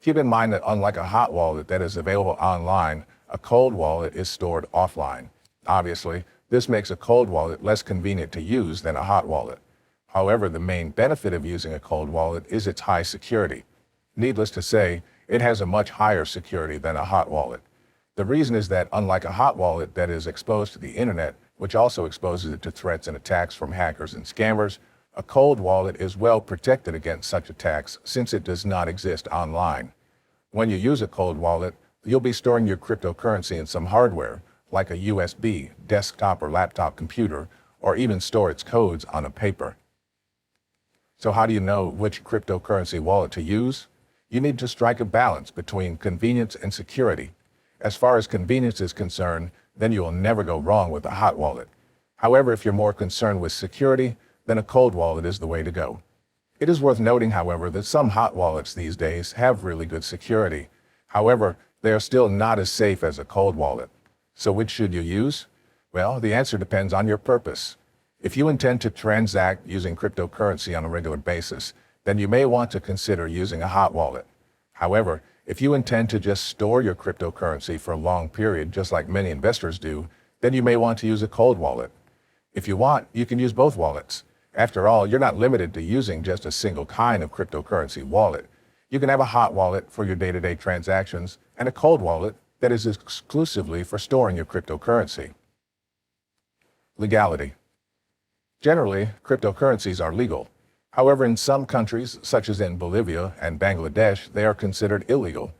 Keep in mind that unlike a hot wallet that is available online, a cold wallet is stored offline. Obviously, this makes a cold wallet less convenient to use than a hot wallet. However, the main benefit of using a cold wallet is its high security. Needless to say, it has a much higher security than a hot wallet. The reason is that unlike a hot wallet that is exposed to the internet, which also exposes it to threats and attacks from hackers and scammers, a cold wallet is well protected against such attacks since it does not exist online. When you use a cold wallet, you'll be storing your cryptocurrency in some hardware, like a USB, desktop or laptop computer, or even store its codes on a paper. So how do you know which cryptocurrency wallet to use? You need to strike a balance between convenience and security. As far as convenience is concerned, then you will never go wrong with a hot wallet. However, if you're more concerned with security, then a cold wallet is the way to go. It is worth noting, however, that some hot wallets these days have really good security. However, they are still not as safe as a cold wallet. So which should you use? Well, the answer depends on your purpose. If you intend to transact using cryptocurrency on a regular basis, then you may want to consider using a hot wallet. However, if you intend to just store your cryptocurrency for a long period, just like many investors do, then you may want to use a cold wallet. If you want, you can use both wallets. After all, you're not limited to using just a single kind of cryptocurrency wallet. You can have a hot wallet for your day-to-day transactions and a cold wallet that is exclusively for storing your cryptocurrency. Legality. Generally, cryptocurrencies are legal. However, in some countries, such as in Bolivia and Bangladesh, they are considered illegal.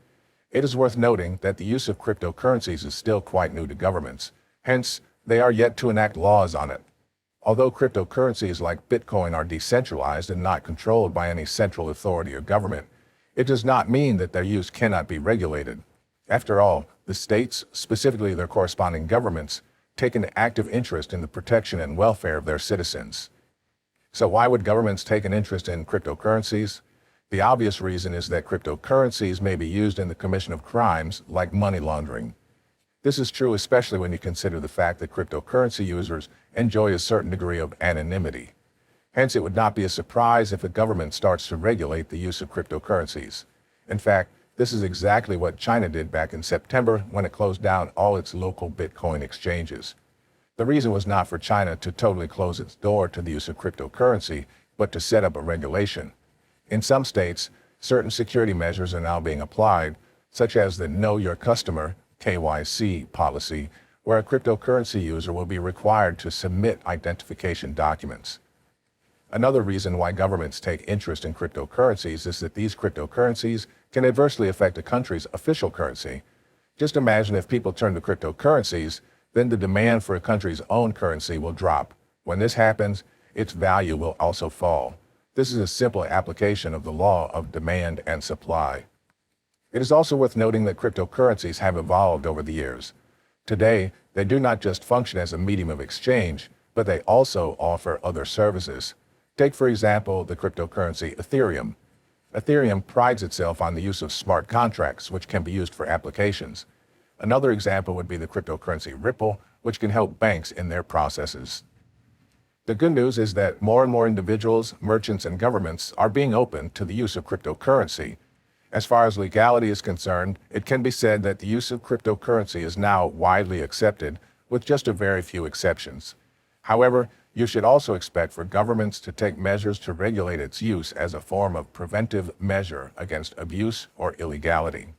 It is worth noting that the use of cryptocurrencies is still quite new to governments. Hence, they are yet to enact laws on it. Although cryptocurrencies like Bitcoin are decentralized and not controlled by any central authority or government, it does not mean that their use cannot be regulated. After all, the states, specifically their corresponding governments, take an active interest in the protection and welfare of their citizens. So why would governments take an interest in cryptocurrencies? The obvious reason is that cryptocurrencies may be used in the commission of crimes like money laundering. This is true especially when you consider the fact that cryptocurrency users enjoy a certain degree of anonymity. Hence, it would not be a surprise if a government starts to regulate the use of cryptocurrencies. In fact, this is exactly what China did back in September when it closed down all its local Bitcoin exchanges. The reason was not for China to totally close its door to the use of cryptocurrency, but to set up a regulation. In some states, certain security measures are now being applied, such as the Know Your Customer (KYC) policy, where a cryptocurrency user will be required to submit identification documents. Another reason why governments take interest in cryptocurrencies is that these cryptocurrencies can adversely affect a country's official currency. Just imagine if people turn to cryptocurrencies, then the demand for a country's own currency will drop. When this happens, its value will also fall. This is a simple application of the law of demand and supply. It is also worth noting that cryptocurrencies have evolved over the years. Today, they do not just function as a medium of exchange, but they also offer other services. Take, for example, the cryptocurrency Ethereum. Ethereum prides itself on the use of smart contracts, which can be used for applications. Another example would be the cryptocurrency Ripple, which can help banks in their processes. The good news is that more and more individuals, merchants, and governments are being open to the use of cryptocurrency. As far as legality is concerned, it can be said that the use of cryptocurrency is now widely accepted, with just a very few exceptions. However, you should also expect for governments to take measures to regulate its use as a form of preventive measure against abuse or illegality.